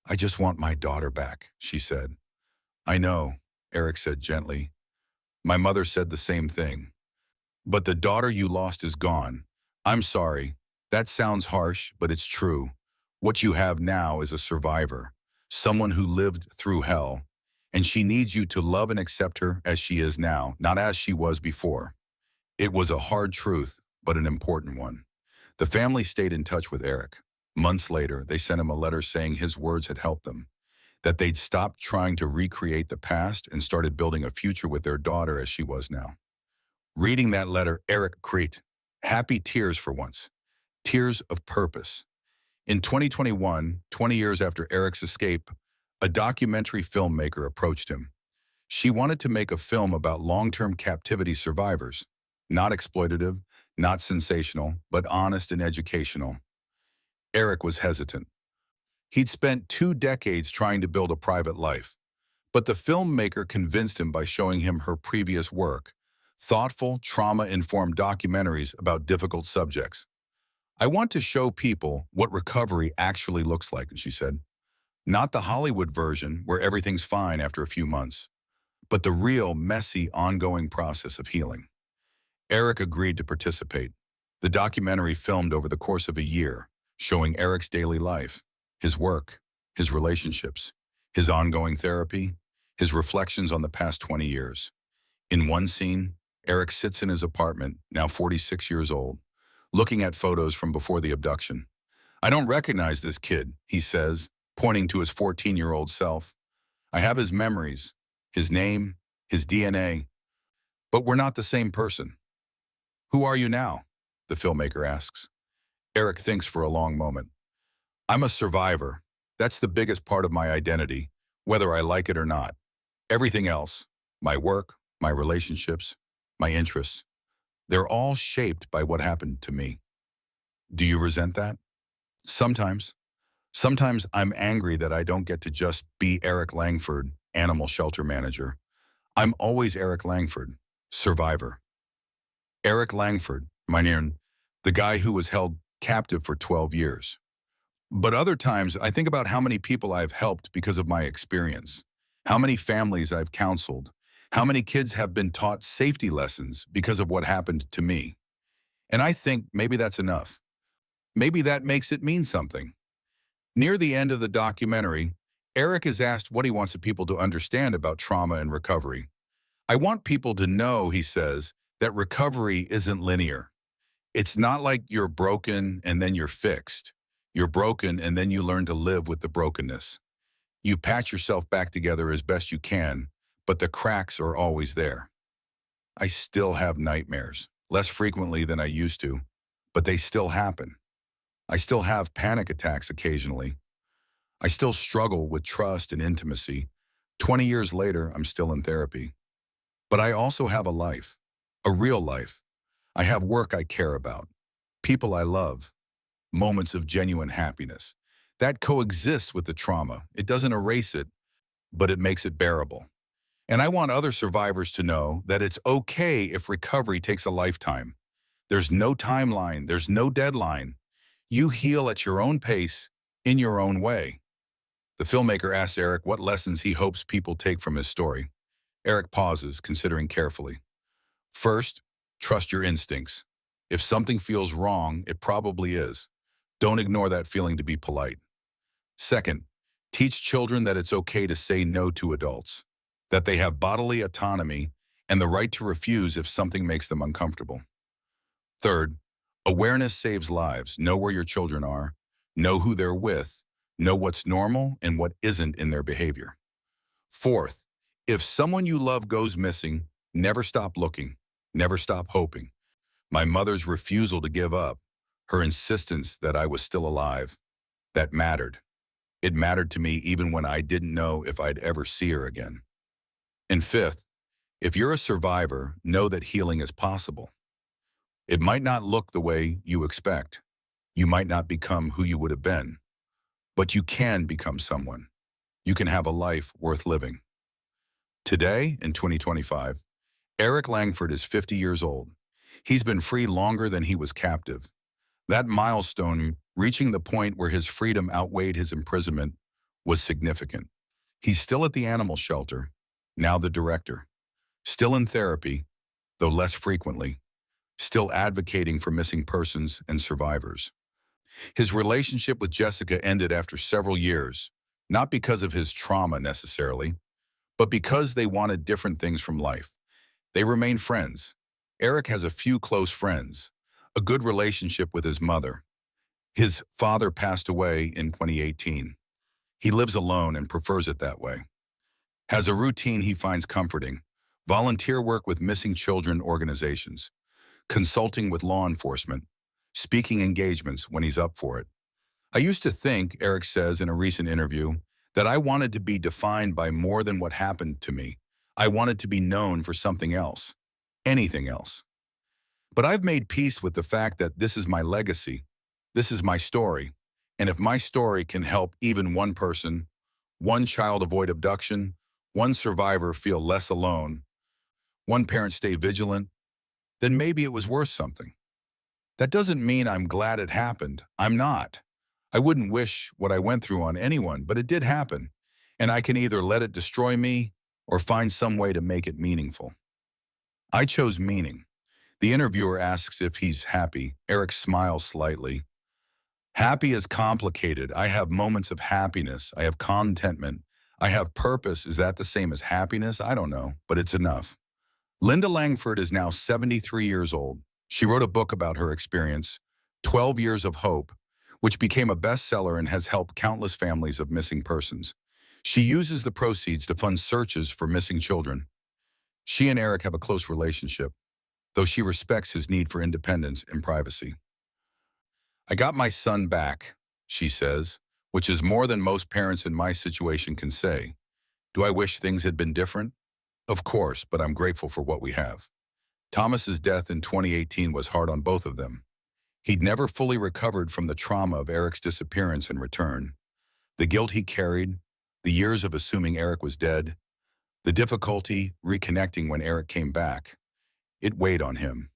I just want my daughter back, she said. I know, Eric said gently. My mother said the same thing. But the daughter you lost is gone. I'm sorry. That sounds harsh, but it's true. What you have now is a survivor, someone who lived through hell, and she needs you to love and accept her as she is now, not as she was before. It was a hard truth, but an important one. The family stayed in touch with Eric. Months later, they sent him a letter saying his words had helped them, that they'd stopped trying to recreate the past and started building a future with their daughter as she was now. Reading that letter, Eric cried, happy tears for once, tears of purpose. In 2021, 20 years after Eric's escape, a documentary filmmaker approached him. She wanted to make a film about long-term captivity survivors, not exploitative, not sensational, but honest and educational. Eric was hesitant. He'd spent 2 decades trying to build a private life, but the filmmaker convinced him by showing him her previous work, thoughtful, trauma-informed documentaries about difficult subjects. I want to show people what recovery actually looks like, she said. Not the Hollywood version where everything's fine after a few months, but the real, messy, ongoing process of healing. Eric agreed to participate. The documentary filmed over the course of a year, showing Eric's daily life, his work, his relationships, his ongoing therapy, his reflections on the past 20 years. In one scene, Eric sits in his apartment, now 46 years old, looking at photos from before the abduction. I don't recognize this kid, he says, pointing to his 14-year-old self. I have his memories, his name, his DNA, but we're not the same person. Who are you now? The filmmaker asks. Eric thinks for a long moment. I'm a survivor. That's the biggest part of my identity, whether I like it or not. Everything else, my work, my relationships, my interests, they're all shaped by what happened to me. Do you resent that? Sometimes. Sometimes I'm angry that I don't get to just be Eric Langford, animal shelter manager. I'm always Eric Langford, survivor. Eric Langford, my name, the guy who was held captive for 12 years. But other times, I think about how many people I've helped because of my experience, how many families I've counseled, how many kids have been taught safety lessons because of what happened to me. And I think maybe that's enough. Maybe that makes it mean something. Near the end of the documentary, Eric is asked what he wants the people to understand about trauma and recovery. I want people to know, he says, that recovery isn't linear. It's not like you're broken and then you're fixed. You're broken and then you learn to live with the brokenness. You patch yourself back together as best you can, but the cracks are always there. I still have nightmares, less frequently than I used to, but they still happen. I still have panic attacks occasionally. I still struggle with trust and intimacy, 20 years later, I'm still in therapy. But I also have a life, a real life. I have work I care about, people I love, moments of genuine happiness. That coexists with the trauma. It doesn't erase it, but it makes it bearable. And I want other survivors to know that it's okay if recovery takes a lifetime. There's no timeline, there's no deadline. You heal at your own pace, in your own way. The filmmaker asks Eric what lessons he hopes people take from his story. Eric pauses, considering carefully. First, trust your instincts. If something feels wrong, it probably is. Don't ignore that feeling to be polite. Second, teach children that it's okay to say no to adults, that they have bodily autonomy and the right to refuse if something makes them uncomfortable. Third, awareness saves lives. Know where your children are, know who they're with, know what's normal and what isn't in their behavior. Fourth, if someone you love goes missing, never stop looking, never stop hoping. My mother's refusal to give up, her insistence that I was still alive, that mattered. It mattered to me even when I didn't know if I'd ever see her again. And fifth, if you're a survivor, know that healing is possible. It might not look the way you expect. You might not become who you would have been, but you can become someone. You can have a life worth living. Today, in 2025, Eric Langford is 50 years old. He's been free longer than he was captive. That milestone, reaching the point where his freedom outweighed his imprisonment, was significant. He's still at the animal shelter, now the director. Still in therapy, though less frequently. Still advocating for missing persons and survivors. His relationship with Jessica ended after several years, not because of his trauma necessarily, but because they wanted different things from life. They remain friends. Eric has a few close friends, a good relationship with his mother. His father passed away in 2018. He lives alone and prefers it that way. Has a routine he finds comforting, volunteer work with missing children organizations, consulting with law enforcement, speaking engagements when he's up for it. I used to think, Eric says in a recent interview, that I wanted to be defined by more than what happened to me. I wanted to be known for something else, anything else. But I've made peace with the fact that this is my legacy, this is my story, and if my story can help even one person, one child avoid abduction, one survivor feel less alone, one parent stay vigilant, then maybe it was worth something. That doesn't mean I'm glad it happened. I'm not. I wouldn't wish what I went through on anyone, but it did happen, and I can either let it destroy me or find some way to make it meaningful. I chose meaning. The interviewer asks if he's happy. Eric smiles slightly. Happy is complicated. I have moments of happiness. I have contentment. I have purpose. Is that the same as happiness? I don't know, but it's enough. Linda Langford is now 73 years old. She wrote a book about her experience, 12 Years of Hope, which became a bestseller and has helped countless families of missing persons. She uses the proceeds to fund searches for missing children. She and Eric have a close relationship, though she respects his need for independence and privacy. I got my son back, she says, which is more than most parents in my situation can say. Do I wish things had been different? Of course, but I'm grateful for what we have. Thomas's death in 2018 was hard on both of them. He'd never fully recovered from the trauma of Eric's disappearance and return. The guilt he carried, the years of assuming Eric was dead, the difficulty reconnecting when Eric came back. It weighed on him.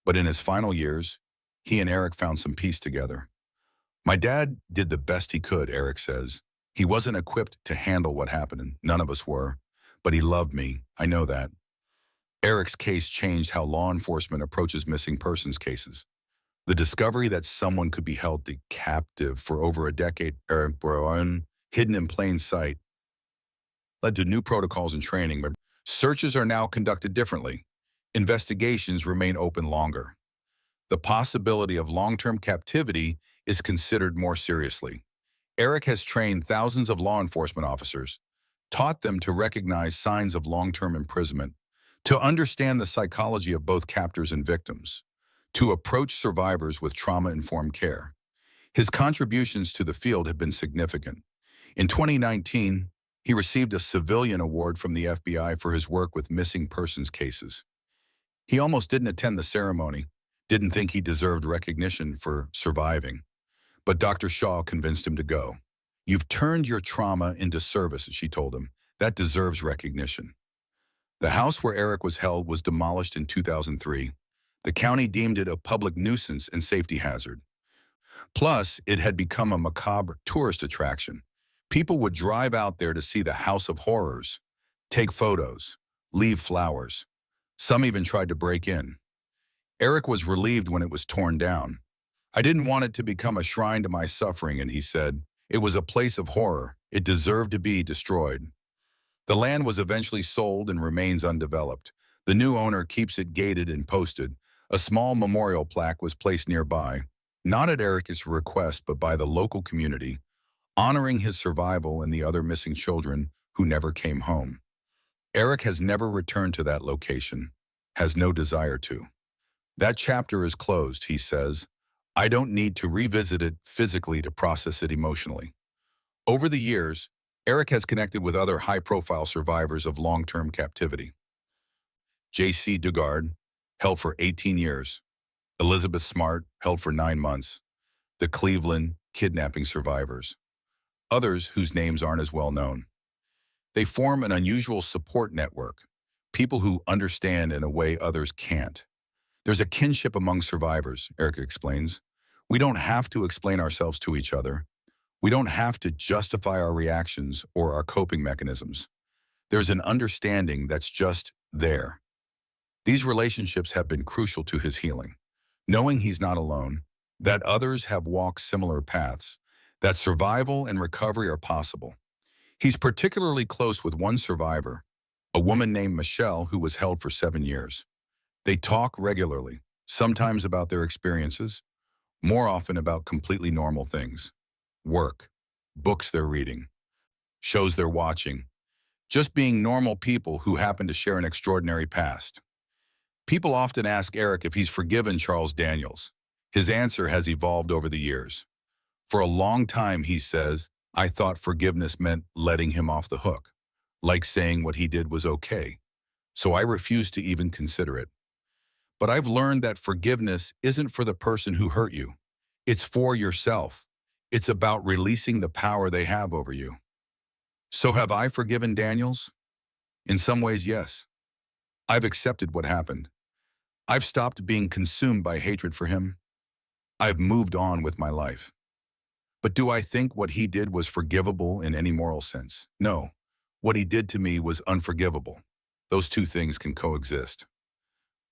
But in his final years, he and Eric found some peace together. My dad did the best he could, Eric says. He wasn't equipped to handle what happened. None of us were. But he loved me. I know that. Eric's case changed how law enforcement approaches missing persons cases. The discovery that someone could be held captive for over a decade, hidden in plain sight, led to new protocols and training. But searches are now conducted differently. Investigations remain open longer. The possibility of long-term captivity is considered more seriously. Eric has trained thousands of law enforcement officers, taught them to recognize signs of long-term imprisonment, to understand the psychology of both captors and victims, to approach survivors with trauma-informed care. His contributions to the field have been significant. In 2019, He received a civilian award from the FBI for his work with missing persons cases. He almost didn't attend the ceremony, didn't think he deserved recognition for surviving. But Dr. Shaw convinced him to go. "You've turned your trauma into service," she told him. "That deserves recognition." The house where Eric was held was demolished in 2003. The county deemed it a public nuisance and safety hazard. Plus, it had become a macabre tourist attraction. People would drive out there to see the House of Horrors, take photos, leave flowers. Some even tried to break in. Eric was relieved when it was torn down. "I didn't want it to become a shrine to my suffering," and he said, "It was a place of horror. It deserved to be destroyed." The land was eventually sold and remains undeveloped. The new owner keeps it gated and posted. A small memorial plaque was placed nearby, not at Eric's request but by the local community, honoring his survival and the other missing children who never came home. Eric has never returned to that location, has no desire to. "That chapter is closed," he says. "I don't need to revisit it physically to process it emotionally." Over the years, Eric has connected with other high-profile survivors of long-term captivity. J.C. Dugard, held for 18 years. Elizabeth Smart, held for 9 months. The Cleveland kidnapping survivors. Others whose names aren't as well known. They form an unusual support network, people who understand in a way others can't. "There's a kinship among survivors," Eric explains. "We don't have to explain ourselves to each other. We don't have to justify our reactions or our coping mechanisms. There's an understanding that's just there." These relationships have been crucial to his healing. Knowing he's not alone, that others have walked similar paths, that survival and recovery are possible. He's particularly close with one survivor, a woman named Michelle who was held for 7 years. They talk regularly, sometimes about their experiences, more often about completely normal things. Work, books they're reading, shows they're watching, just being normal people who happen to share an extraordinary past. People often ask Eric if he's forgiven Charles Daniels. His answer has evolved over the years. "For a long time," he says, "I thought forgiveness meant letting him off the hook, like saying what he did was okay. So I refused to even consider it. But I've learned that forgiveness isn't for the person who hurt you. It's for yourself. It's about releasing the power they have over you." So have I forgiven Daniels? In some ways, yes. I've accepted what happened. I've stopped being consumed by hatred for him. I've moved on with my life. But do I think what he did was forgivable in any moral sense? No. What he did to me was unforgivable. Those two things can coexist.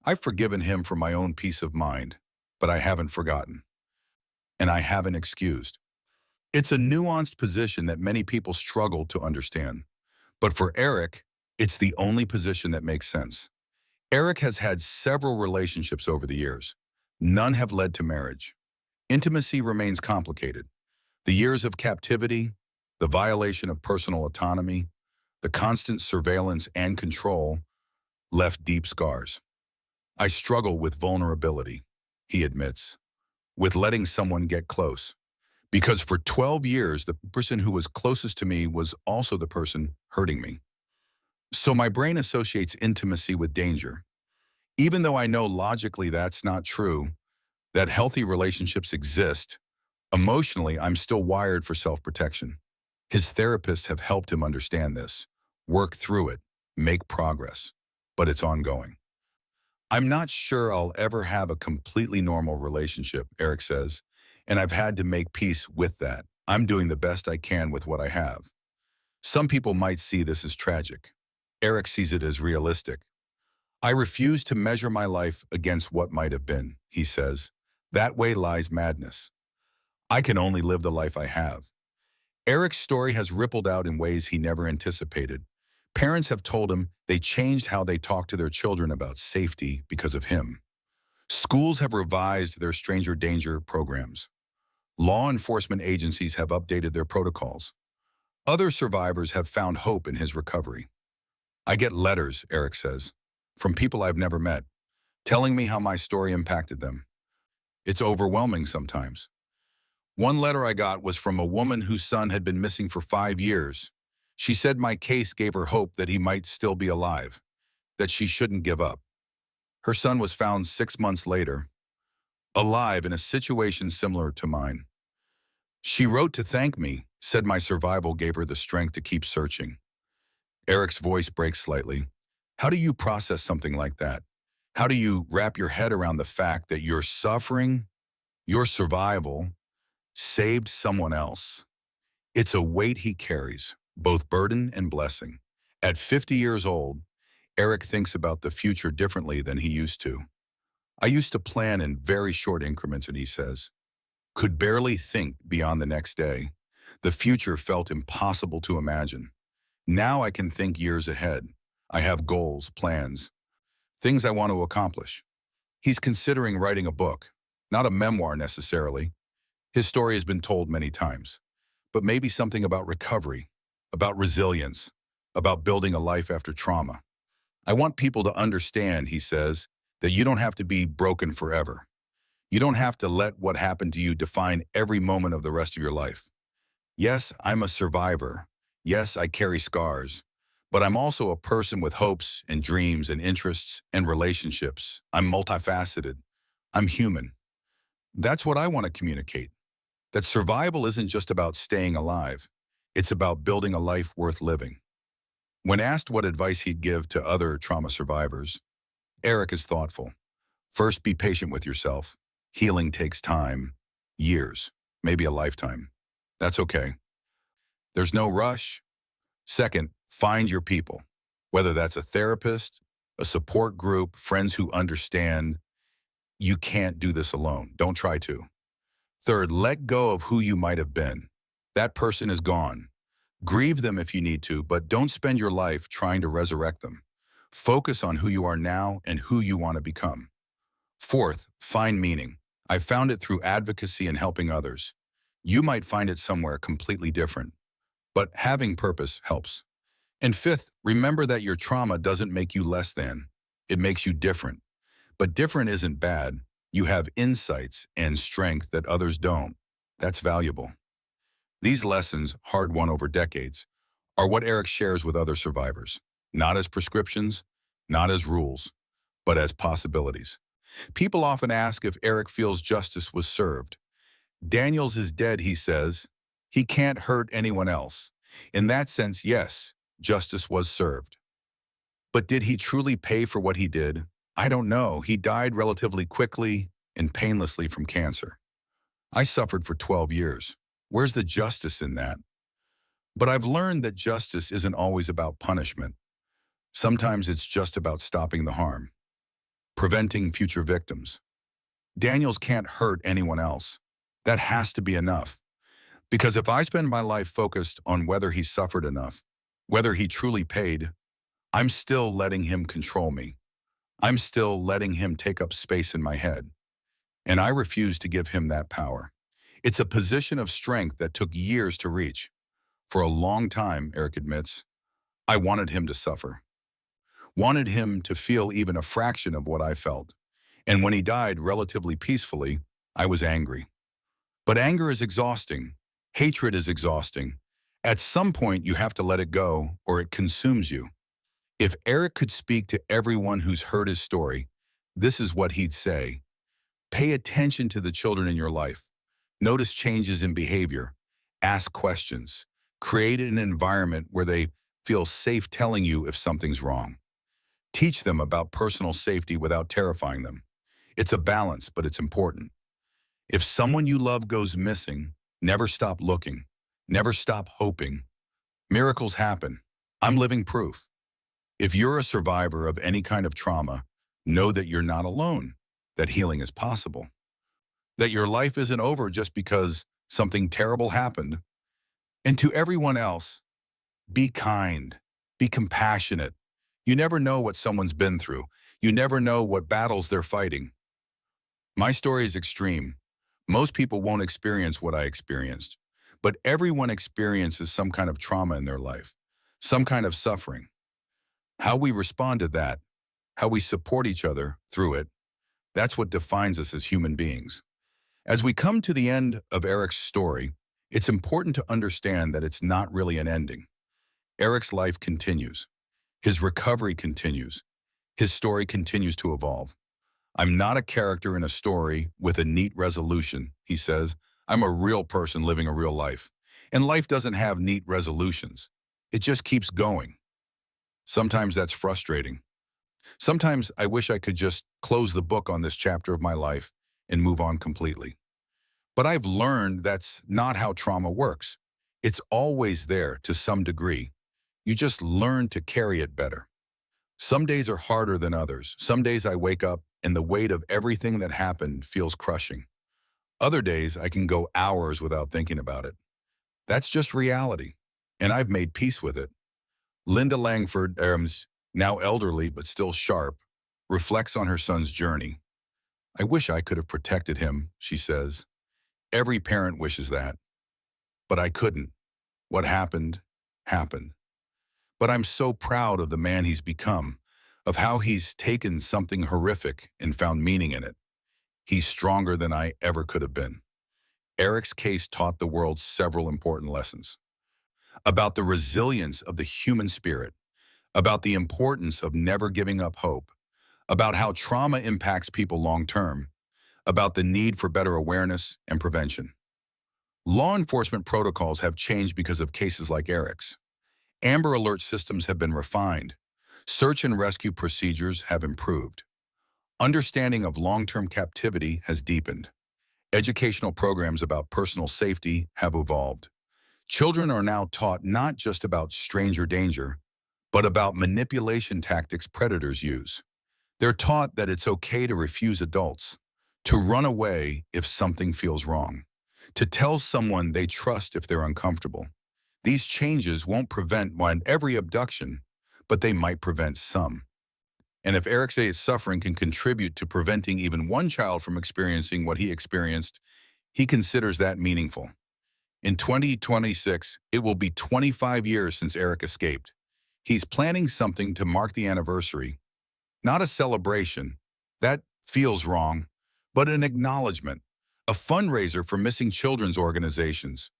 I've forgiven him for my own peace of mind, but I haven't forgotten. And I haven't excused. It's a nuanced position that many people struggle to understand. But for Eric, it's the only position that makes sense. Eric has had several relationships over the years. None have led to marriage. Intimacy remains complicated. The years of captivity, the violation of personal autonomy, the constant surveillance and control left deep scars. "I struggle with vulnerability," he admits, "with letting someone get close. Because for 12 years, the person who was closest to me was also the person hurting me. So my brain associates intimacy with danger. Even though I know logically that's not true, that healthy relationships exist, emotionally I'm still wired for self-protection." His therapists have helped him understand this, work through it, make progress, but it's ongoing. "I'm not sure I'll ever have a completely normal relationship," Eric says, "and I've had to make peace with that. I'm doing the best I can with what I have." Some people might see this as tragic. Eric sees it as realistic. "I refuse to measure my life against what might have been," he says. "That way lies madness. I can only live the life I have." Eric's story has rippled out in ways he never anticipated. Parents have told him they changed how they talk to their children about safety because of him. Schools have revised their stranger danger programs. Law enforcement agencies have updated their protocols. Other survivors have found hope in his recovery. "I get letters," Eric says, "from people I've never met, telling me how my story impacted them. It's overwhelming sometimes. One letter I got was from a woman whose son had been missing for 5 years. She said my case gave her hope that he might still be alive, that she shouldn't give up. Her son was found 6 months later, alive in a situation similar to mine. She wrote to thank me, said my survival gave her the strength to keep searching. Eric's voice breaks slightly. How do you process something like that? How do you wrap your head around the fact that your suffering, your survival, saved someone else? It's a weight he carries, both burden and blessing. At 50 years old, Eric thinks about the future differently than he used to. I used to plan in very short increments, and he says, could barely think beyond the next day. The future felt impossible to imagine. Now I can think years ahead. I have goals, plans, things I want to accomplish. He's considering writing a book, not a memoir necessarily. His story has been told many times, but maybe something about recovery, about resilience, about building a life after trauma. I want people to understand, he says, that you don't have to be broken forever. You don't have to let what happened to you define every moment of the rest of your life. Yes, I'm a survivor. Yes, I carry scars. But I'm also a person with hopes and dreams and interests and relationships. I'm multifaceted. I'm human. That's what I want to communicate. That survival isn't just about staying alive. It's about building a life worth living. When asked what advice he'd give to other trauma survivors, Eric is thoughtful. First, be patient with yourself. Healing takes time, years, maybe a lifetime. That's okay. There's no rush. Second, find your people, whether that's a therapist, a support group, friends who understand you can't do this alone. Don't try to. Third, let go of who you might have been. That person is gone. Grieve them if you need to, but don't spend your life trying to resurrect them. Focus on who you are now and who you want to become. Fourth, find meaning. I found it through advocacy and helping others. You might find it somewhere completely different, but having purpose helps. And fifth, remember that your trauma doesn't make you less than. It makes you different. But different isn't bad. You have insights and strength that others don't. That's valuable. These lessons, hard won over decades, are what Eric shares with other survivors, not as prescriptions, not as rules, but as possibilities. People often ask if Eric feels justice was served. Daniels is dead, he says. He can't hurt anyone else. In that sense, yes, justice was served. But did he truly pay for what he did? I don't know. He died relatively quickly and painlessly from cancer. I suffered for 12 years. Where's the justice in that? But I've learned that justice isn't always about punishment. Sometimes it's just about stopping the harm, preventing future victims. Daniels can't hurt anyone else. That has to be enough. Because if I spend my life focused on whether he suffered enough, whether he truly paid, I'm still letting him control me. I'm still letting him take up space in my head. And I refuse to give him that power. It's a position of strength that took years to reach. For a long time, Eric admits, I wanted him to suffer. Wanted him to feel even a fraction of what I felt. And when he died relatively peacefully, I was angry. But anger is exhausting. Hatred is exhausting. At some point, you have to let it go or it consumes you. If Eric could speak to everyone who's heard his story, this is what he'd say. Pay attention to the children in your life. Notice changes in behavior. Ask questions. Create an environment where they feel safe telling you if something's wrong. Teach them about personal safety without terrifying them. It's a balance, but it's important. If someone you love goes missing, never stop looking. Never stop hoping. Miracles happen. I'm living proof. If you're a survivor of any kind of trauma, know that you're not alone, that healing is possible, that your life isn't over just because something terrible happened. And to everyone else, be kind, be compassionate. You never know what someone's been through. You never know what battles they're fighting. My story is extreme. Most people won't experience what I experienced, but everyone experiences some kind of trauma in their life, some kind of suffering. How we respond to that, how we support each other through it, that's what defines us as human beings. As we come to the end of Eric's story, it's important to understand that it's not really an ending. Eric's life continues. His recovery continues. His story continues to evolve. I'm not a character in a story with a neat resolution, he says. I'm a real person living a real life. And life doesn't have neat resolutions. It just keeps going. Sometimes that's frustrating. Sometimes I wish I could just close the book on this chapter of my life and move on completely. But I've learned that's not how trauma works. It's always there to some degree. You just learn to carry it better. Some days are harder than others. Some days I wake up and the weight of everything that happened feels crushing. Other days I can go hours without thinking about it. That's just reality, and I've made peace with it. Linda Langford, now elderly but still sharp, reflects on her son's journey. I wish I could have protected him, she says. Every parent wishes that. But I couldn't. What happened, happened. But I'm so proud of the man he's become, of how he's taken something horrific and found meaning in it. He's stronger than I ever could have been. Eric's case taught the world several important lessons about the resilience of the human spirit, about the importance of never giving up hope, about how trauma impacts people long-term, about the need for better awareness and prevention. Law enforcement protocols have changed because of cases like Eric's. Amber Alert systems have been refined. Search and rescue procedures have improved. Understanding of long-term captivity has deepened. Educational programs about personal safety have evolved. Children are now taught not just about stranger danger, but about manipulation tactics predators use. They're taught that it's okay to refuse adults, to run away if something feels wrong, to tell someone they trust if they're uncomfortable. These changes won't prevent every abduction, but they might prevent some. And if Eric's suffering can contribute to preventing even one child from experiencing what he experienced, he considers that meaningful. In 2026, it will be 25 years since Eric escaped. He's planning something to mark the anniversary. Not a celebration, that feels wrong, but an acknowledgement, a fundraiser for missing children's organizations,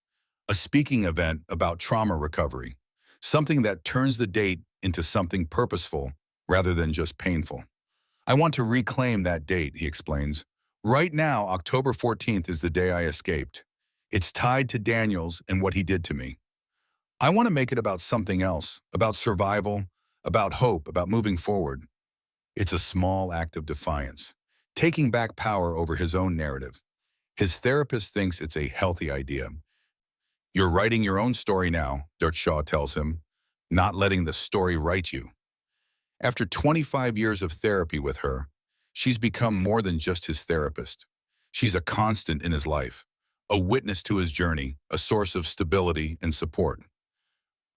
a speaking event about trauma recovery, something that turns the date into something purposeful rather than just painful. I want to reclaim that date, he explains. Right now, October 14th is the day I escaped. It's tied to Daniels and what he did to me. I want to make it about something else, about survival, about hope, about moving forward. It's a small act of defiance, taking back power over his own narrative. His therapist thinks it's a healthy idea. You're writing your own story now, Dirk Shaw tells him, not letting the story write you. After 25 years of therapy with her, she's become more than just his therapist. She's a constant in his life, a witness to his journey, a source of stability and support.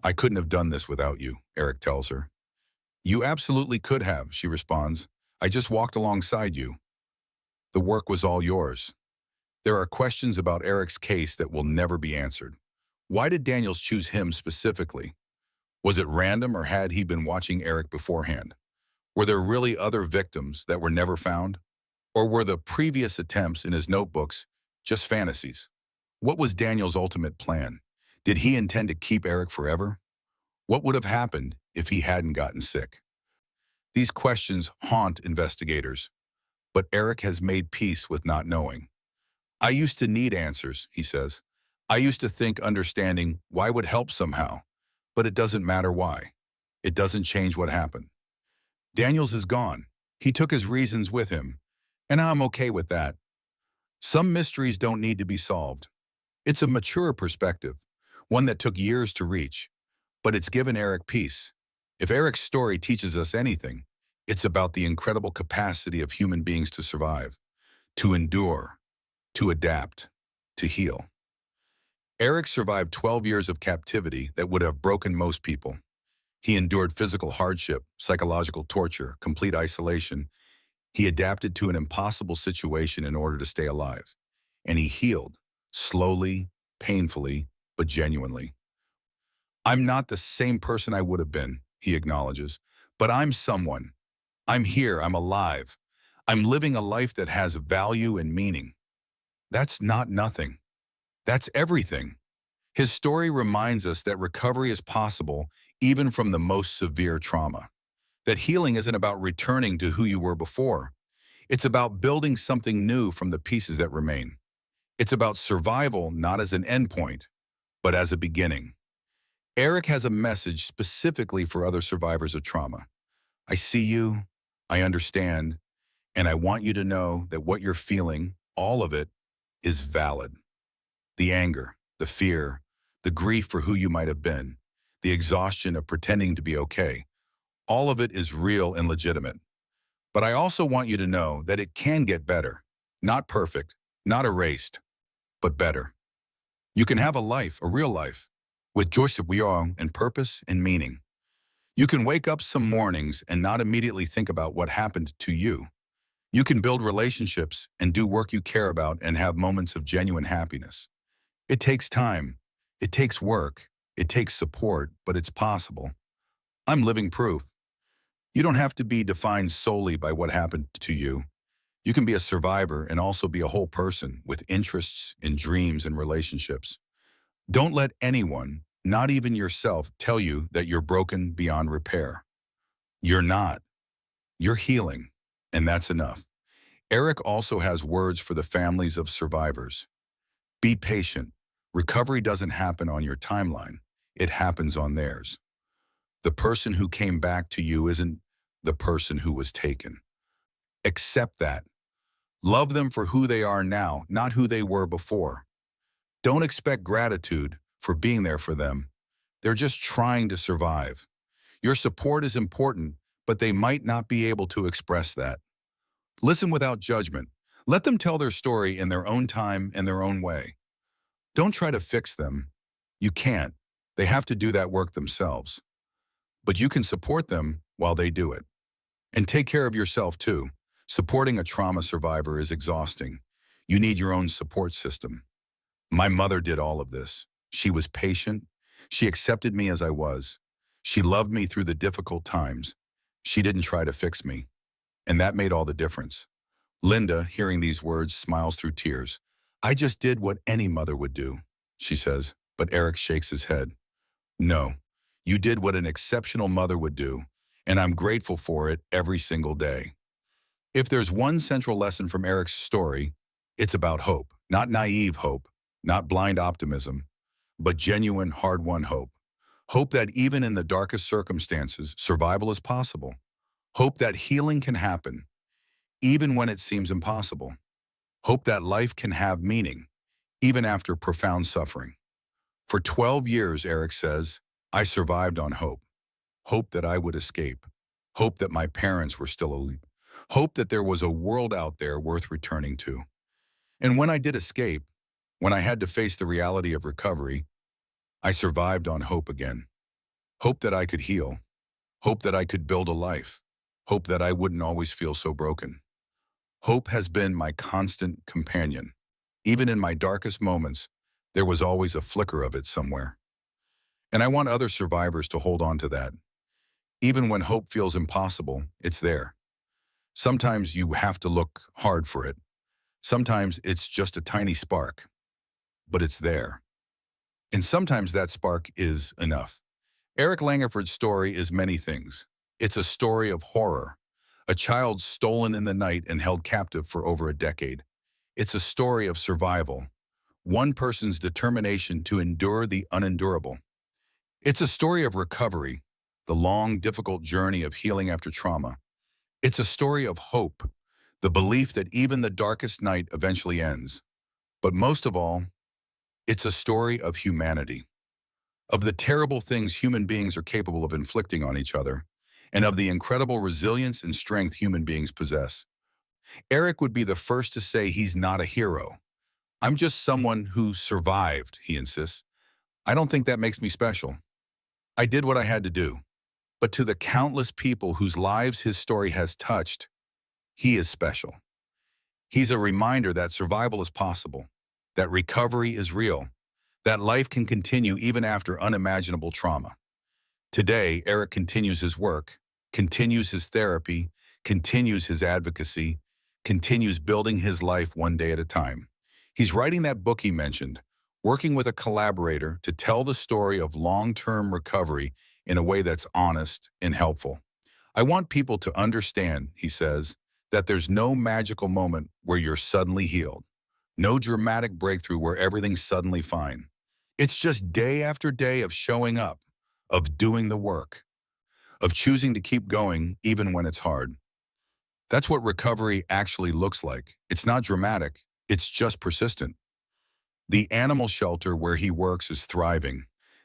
I couldn't have done this without you, Eric tells her. You absolutely could have, she responds. I just walked alongside you. The work was all yours. There are questions about Eric's case that will never be answered. Why did Daniels choose him specifically? Was it random or had he been watching Eric beforehand? Were there really other victims that were never found? Or were the previous attempts in his notebooks just fantasies? What was Daniels' ultimate plan? Did he intend to keep Eric forever? What would have happened if he hadn't gotten sick? These questions haunt investigators, but Eric has made peace with not knowing. I used to need answers, he says. I used to think understanding why would help somehow, but it doesn't matter why. It doesn't change what happened. Daniels is gone. He took his reasons with him, and I'm okay with that. Some mysteries don't need to be solved. It's a mature perspective, one that took years to reach, but it's given Eric peace. If Eric's story teaches us anything, it's about the incredible capacity of human beings to survive, to endure, to adapt, to heal. Eric survived 12 years of captivity that would have broken most people. He endured physical hardship, psychological torture, complete isolation. He adapted to an impossible situation in order to stay alive. And he healed, slowly, painfully, but genuinely. I'm not the same person I would have been, he acknowledges, but I'm someone. I'm here, I'm alive. I'm living a life that has value and meaning. That's not nothing. That's everything. His story reminds us that recovery is possible even from the most severe trauma. That healing isn't about returning to who you were before. It's about building something new from the pieces that remain. It's about survival not as an endpoint, but as a beginning. Eric has a message specifically for other survivors of trauma. I see you, I understand, and I want you to know that what you're feeling, all of it, is valid. The anger, the fear, the grief for who you might have been, the exhaustion of pretending to be okay, all of it is real and legitimate. But I also want you to know that it can get better. Not perfect, not erased, but better. You can have a life, a real life, with joy and purpose and meaning. You can wake up some mornings and not immediately think about what happened to you. You can build relationships and do work you care about and have moments of genuine happiness. It takes time. It takes work. It takes support, but it's possible. I'm living proof. You don't have to be defined solely by what happened to you. You can be a survivor and also be a whole person with interests and dreams and relationships. Don't let anyone, not even yourself, tell you that you're broken beyond repair. You're not. You're healing, and that's enough. Eric also has words for the families of survivors. Be patient. Recovery doesn't happen on your timeline. It happens on theirs. The person who came back to you isn't the person who was taken. Accept that. Love them for who they are now, not who they were before. Don't expect gratitude for being there for them. They're just trying to survive. Your support is important, but they might not be able to express that. Listen without judgment. Let them tell their story in their own time and their own way. Don't try to fix them. You can't. They have to do that work themselves. But you can support them while they do it. And take care of yourself too. Supporting a trauma survivor is exhausting. You need your own support system. My mother did all of this. She was patient. She accepted me as I was. She loved me through the difficult times. She didn't try to fix me. And that made all the difference. Linda, hearing these words, smiles through tears. I just did what any mother would do, she says, but Eric shakes his head. No, you did what an exceptional mother would do, and I'm grateful for it every single day. If there's one central lesson from Eric's story, it's about hope. Not naive hope, not blind optimism, but genuine, hard-won hope. Hope that even in the darkest circumstances, survival is possible. Hope that healing can happen, even when it seems impossible. Hope that life can have meaning, even after profound suffering. For 12 years, Eric says, I survived on hope. Hope that I would escape. Hope that my parents were still alive. Hope that there was a world out there worth returning to. And when I did escape, when I had to face the reality of recovery, I survived on hope again. Hope that I could heal. Hope that I could build a life. Hope that I wouldn't always feel so broken. Hope has been my constant companion. Even in my darkest moments, there was always a flicker of it somewhere. And I want other survivors to hold on to that. Even when hope feels impossible, it's there. Sometimes you have to look hard for it. Sometimes it's just a tiny spark, but it's there. And sometimes that spark is enough. Eric Langford's story is many things. It's a story of horror, a child stolen in the night and held captive for over a decade. It's a story of survival, one person's determination to endure the unendurable. It's a story of recovery, the long, difficult journey of healing after trauma. It's a story of hope, the belief that even the darkest night eventually ends. But most of all, it's a story of humanity, of the terrible things human beings are capable of inflicting on each other, and of the incredible resilience and strength human beings possess. Eric would be the first to say he's not a hero. I'm just someone who survived, he insists. I don't think that makes me special. I did what I had to do. But to the countless people whose lives his story has touched, he is special. He's a reminder that survival is possible, that recovery is real, that life can continue even after unimaginable trauma. Today, Eric continues his work, continues his therapy, continues his advocacy, continues building his life one day at a time. He's writing that book he mentioned, working with a collaborator to tell the story of long-term recovery in a way that's honest and helpful. I want people to understand, he says, that there's no magical moment where you're suddenly healed. No dramatic breakthrough where everything's suddenly fine. It's just day after day of showing up, of doing the work, of choosing to keep going even when it's hard. That's what recovery actually looks like. It's not dramatic, it's just persistent. The animal shelter where he works is thriving.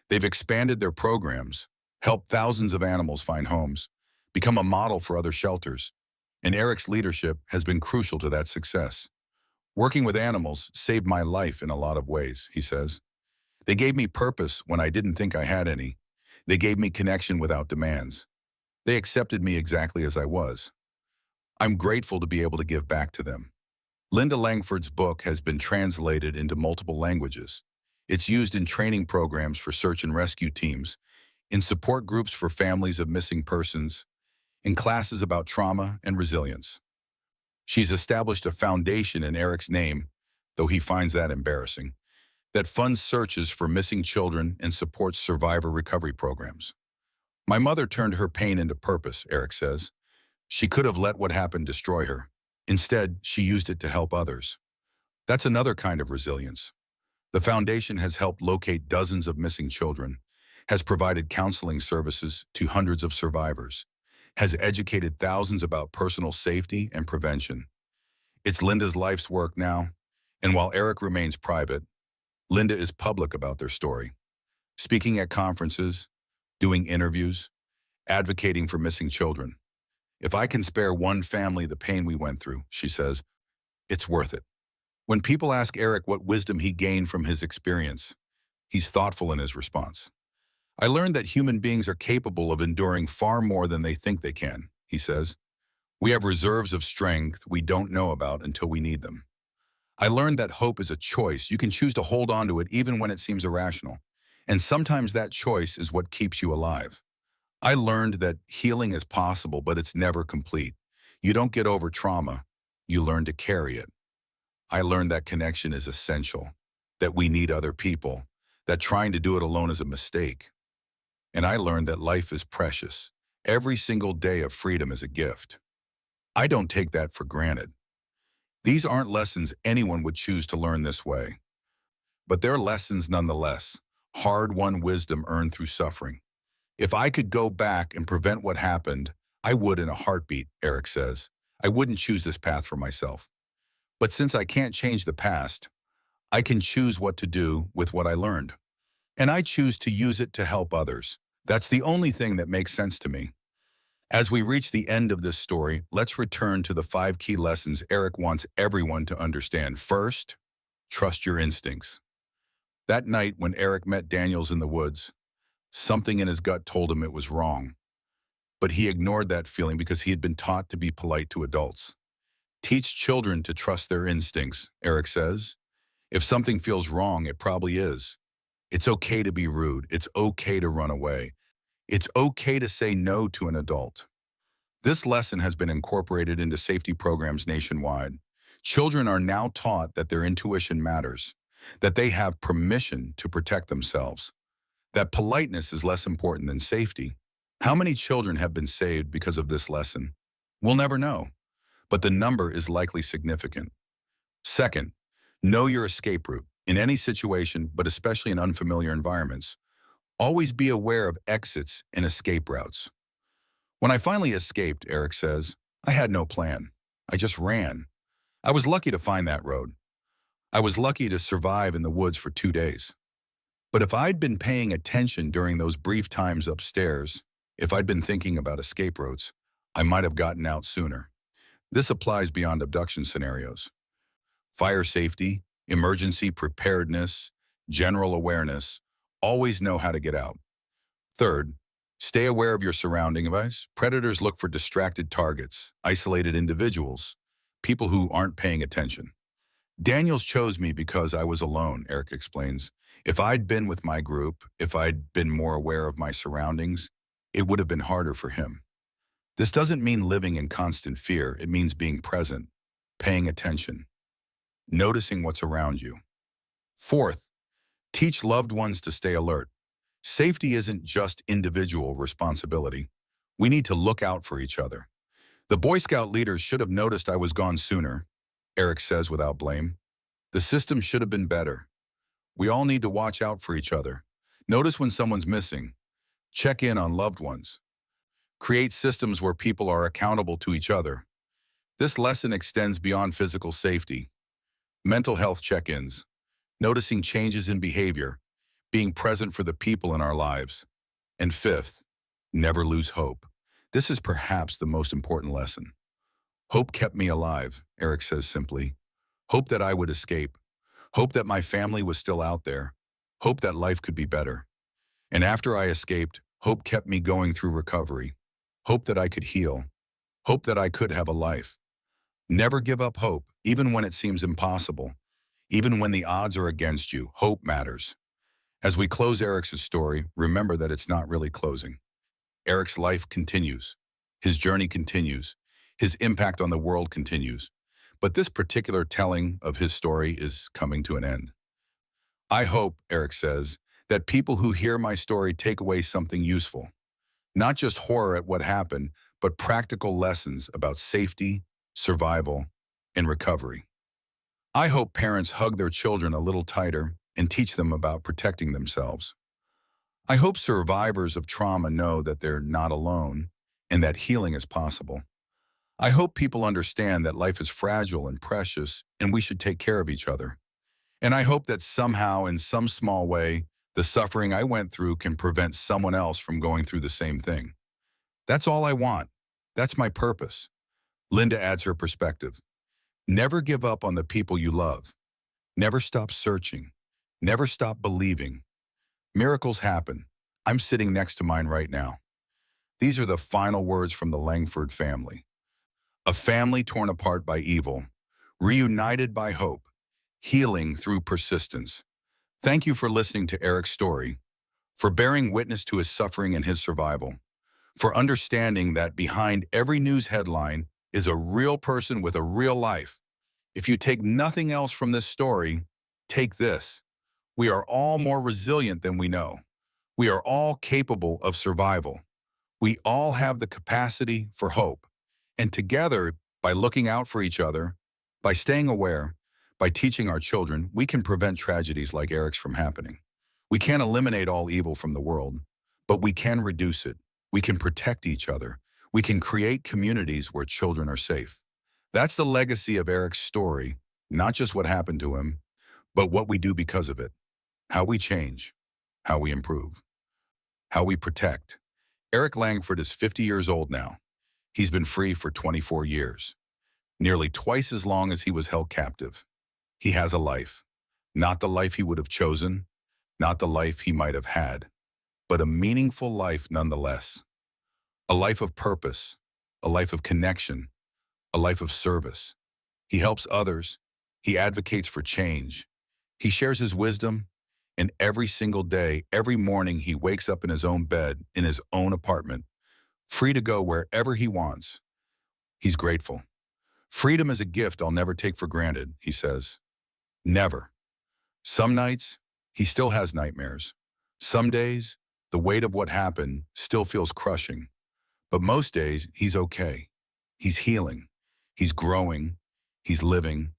They've expanded their programs, helped thousands of animals find homes, become a model for other shelters. And Eric's leadership has been crucial to that success. Working with animals saved my life in a lot of ways, he says. They gave me purpose when I didn't think I had any. They gave me connection without demands. They accepted me exactly as I was. I'm grateful to be able to give back to them. Linda Langford's book has been translated into multiple languages. It's used in training programs for search and rescue teams, in support groups for families of missing persons, in classes about trauma and resilience. She's established a foundation in Eric's name, though he finds that embarrassing, that funds searches for missing children and supports survivor recovery programs. My mother turned her pain into purpose, Eric says. She could have let what happened destroy her. Instead, she used it to help others. That's another kind of resilience. The foundation has helped locate dozens of missing children, has provided counseling services to hundreds of survivors, has educated thousands about personal safety and prevention. It's Linda's life's work now, and while Eric remains private, Linda is public about their story, speaking at conferences, doing interviews, advocating for missing children. If I can spare one family the pain we went through, she says, it's worth it. When people ask Eric what wisdom he gained from his experience, he's thoughtful in his response. I learned that human beings are capable of enduring far more than they think they can, he says. We have reserves of strength we don't know about until we need them. I learned that hope is a choice. You can choose to hold on to it even when it seems irrational. And sometimes that choice is what keeps you alive. I learned that healing is possible, but it's never complete. You don't get over trauma. You learn to carry it. I learned that connection is essential, that we need other people, that trying to do it alone is a mistake. And I learned that life is precious. Every single day of freedom is a gift. I don't take that for granted. These aren't lessons anyone would choose to learn this way. But they're lessons nonetheless, hard-won wisdom earned through suffering. If I could go back and prevent what happened, I would in a heartbeat, Eric says. I wouldn't choose this path for myself. But since I can't change the past, I can choose what to do with what I learned. And I choose to use it to help others. That's the only thing that makes sense to me. As we reach the end of this story, let's return to the 5 key lessons Eric wants everyone to understand. First, trust your instincts. That night when Eric met Daniels in the woods, something in his gut told him it was wrong. But he ignored that feeling because he had been taught to be polite to adults. Teach children to trust their instincts, Eric says. If something feels wrong, it probably is. It's okay to be rude. It's okay to run away. It's okay to say no to an adult. This lesson has been incorporated into safety programs nationwide. Children are now taught that their intuition matters, that they have permission to protect themselves, that politeness is less important than safety. How many children have been saved because of this lesson? We'll never know, but the number is likely significant. Second, know your escape route. In any situation, but especially in unfamiliar environments, always be aware of exits and escape routes. When I finally escaped, Eric says, I had no plan. I just ran. I was lucky to find that road. I was lucky to survive in the woods for 2 days. But if I'd been paying attention during those brief times upstairs, if I'd been thinking about escape routes, I might have gotten out sooner. This applies beyond abduction scenarios. Fire safety, emergency preparedness, general awareness, always know how to get out. Third, stay aware of your surroundings. Predators look for distracted targets, isolated individuals, people who aren't paying attention. Daniels chose me because I was alone, Eric explains. If I'd been with my group, if I'd been more aware of my surroundings, it would have been harder for him. This doesn't mean living in constant fear. It means being present, paying attention, noticing what's around you. Fourth, teach loved ones to stay alert. Safety isn't just individual responsibility. We need to look out for each other. The Boy Scout leaders should have noticed I was gone sooner, Eric says without blame. The system should have been better. We all need to watch out for each other. Notice when someone's missing. Check in on loved ones. Create systems where people are accountable to each other. This lesson extends beyond physical safety. Mental health check-ins. Noticing changes in behavior. Being present for the people in our lives. And fifth, never lose hope. This is perhaps the most important lesson. Hope kept me alive, Eric says simply. Hope that I would escape. Hope that my family was still out there. Hope that life could be better. And after I escaped, hope kept me going through recovery. Hope that I could heal. Hope that I could have a life. Never give up hope, even when it seems impossible. Even when the odds are against you, hope matters. As we close Eric's story, remember that it's not really closing. Eric's life continues. His journey continues. His impact on the world continues. But this particular telling of his story is coming to an end. I hope, Eric says, that people who hear my story take away something useful. Not just horror at what happened, but practical lessons about safety, survival, and recovery. I hope parents hug their children a little tighter and teach them about protecting themselves. I hope survivors of trauma know that they're not alone and that healing is possible. I hope people understand that life is fragile and precious and we should take care of each other. And I hope that somehow, in some small way, the suffering I went through can prevent someone else from going through the same thing. That's all I want. That's my purpose. Linda adds her perspective. Never give up on the people you love. Never stop searching. Never stop believing. Miracles happen. I'm sitting next to mine right now. These are the final words from the Langford family. A family torn apart by evil, reunited by hope, healing through persistence. Thank you for listening to Eric's story, for bearing witness to his suffering and his survival, for understanding that behind every news headline is a real person with a real life. If you take nothing else from this story, take this. We are all more resilient than we know. We are all capable of survival. We all have the capacity for hope. And together, by looking out for each other, by staying aware, by teaching our children, we can prevent tragedies like Eric's from happening. We can't eliminate all evil from the world, but we can reduce it. We can protect each other. We can create communities where children are safe. That's the legacy of Eric's story, not just what happened to him, but what we do because of it. How we change, how we improve, how we protect. Eric Langford is 50 years old now. He's been free for 24 years, nearly twice as long as he was held captive. He has a life, not the life he would have chosen, not the life he might have had, but a meaningful life nonetheless. A life of purpose, a life of connection, a life of service. He helps others. He advocates for change. He shares his wisdom, and every single day, every morning, he wakes up in his own bed, in his own apartment, free to go wherever he wants. He's grateful. Freedom is a gift I'll never take for granted, he says. Never. Some nights, he still has nightmares. Some days, the weight of what happened still feels crushing. But most days, he's okay. He's healing. He's growing. He's living.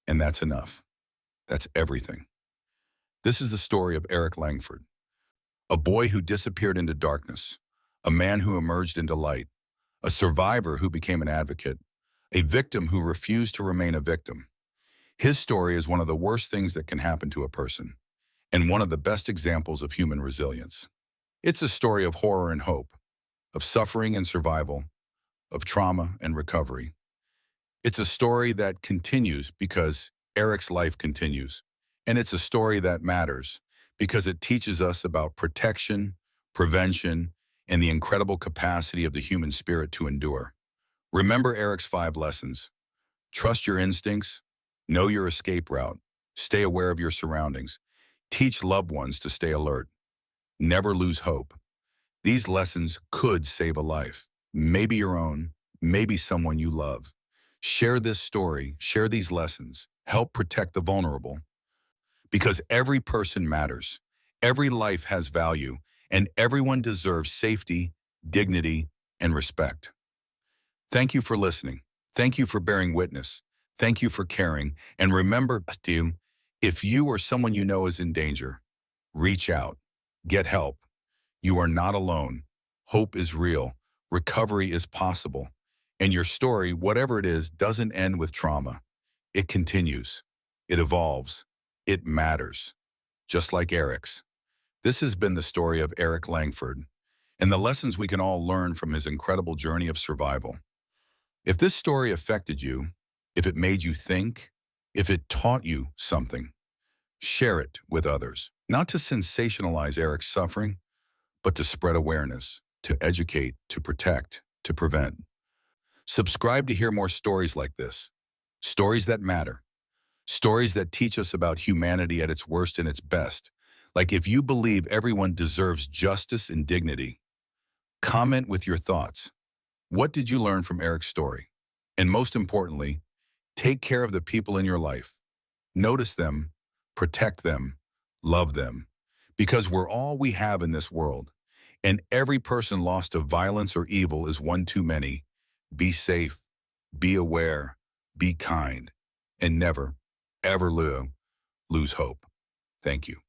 And that's enough. That's everything. This is the story of Eric Langford, a boy who disappeared into darkness, a man who emerged into light, a survivor who became an advocate, a victim who refused to remain a victim. His story is one of the worst things that can happen to a person, and one of the best examples of human resilience. It's a story of horror and hope, of suffering and survival, of trauma and recovery. It's a story that continues because Eric's life continues, and it's a story that matters because it teaches us about protection, prevention, and the incredible capacity of the human spirit to endure. Remember Eric's 5 lessons. Trust your instincts, know your escape route, stay aware of your surroundings, teach loved ones to stay alert, never lose hope. These lessons could save a life, maybe your own, maybe someone you love. Share this story, share these lessons, help protect the vulnerable, because every person matters. Every life has value, and everyone deserves safety, dignity, and respect. Thank you for listening. Thank you for bearing witness. Thank you for caring. And remember, team, if you or someone you know is in danger, reach out. Get help. You are not alone. Hope is real. Recovery is possible. And your story, whatever it is, doesn't end with trauma. It continues. It evolves. It matters. Just like Eric's. This has been the story of Eric Langford and the lessons we can all learn from his incredible journey of survival. If this story affected you, if it made you think, if it taught you something, share it with others. Not to sensationalize Eric's suffering, but to spread awareness, to educate, to protect, to prevent. Subscribe to hear more stories like this. Stories that matter. Stories that teach us about humanity at its worst and its best. Like if you believe everyone deserves justice and dignity, comment with your thoughts. What did you learn from Eric's story? And most importantly, take care of the people in your life. Notice them, protect them, love them. Because we're all we have in this world. And every person lost to violence or evil is one too many. Be safe, be aware, be kind, and never, ever lose hope. Thank you.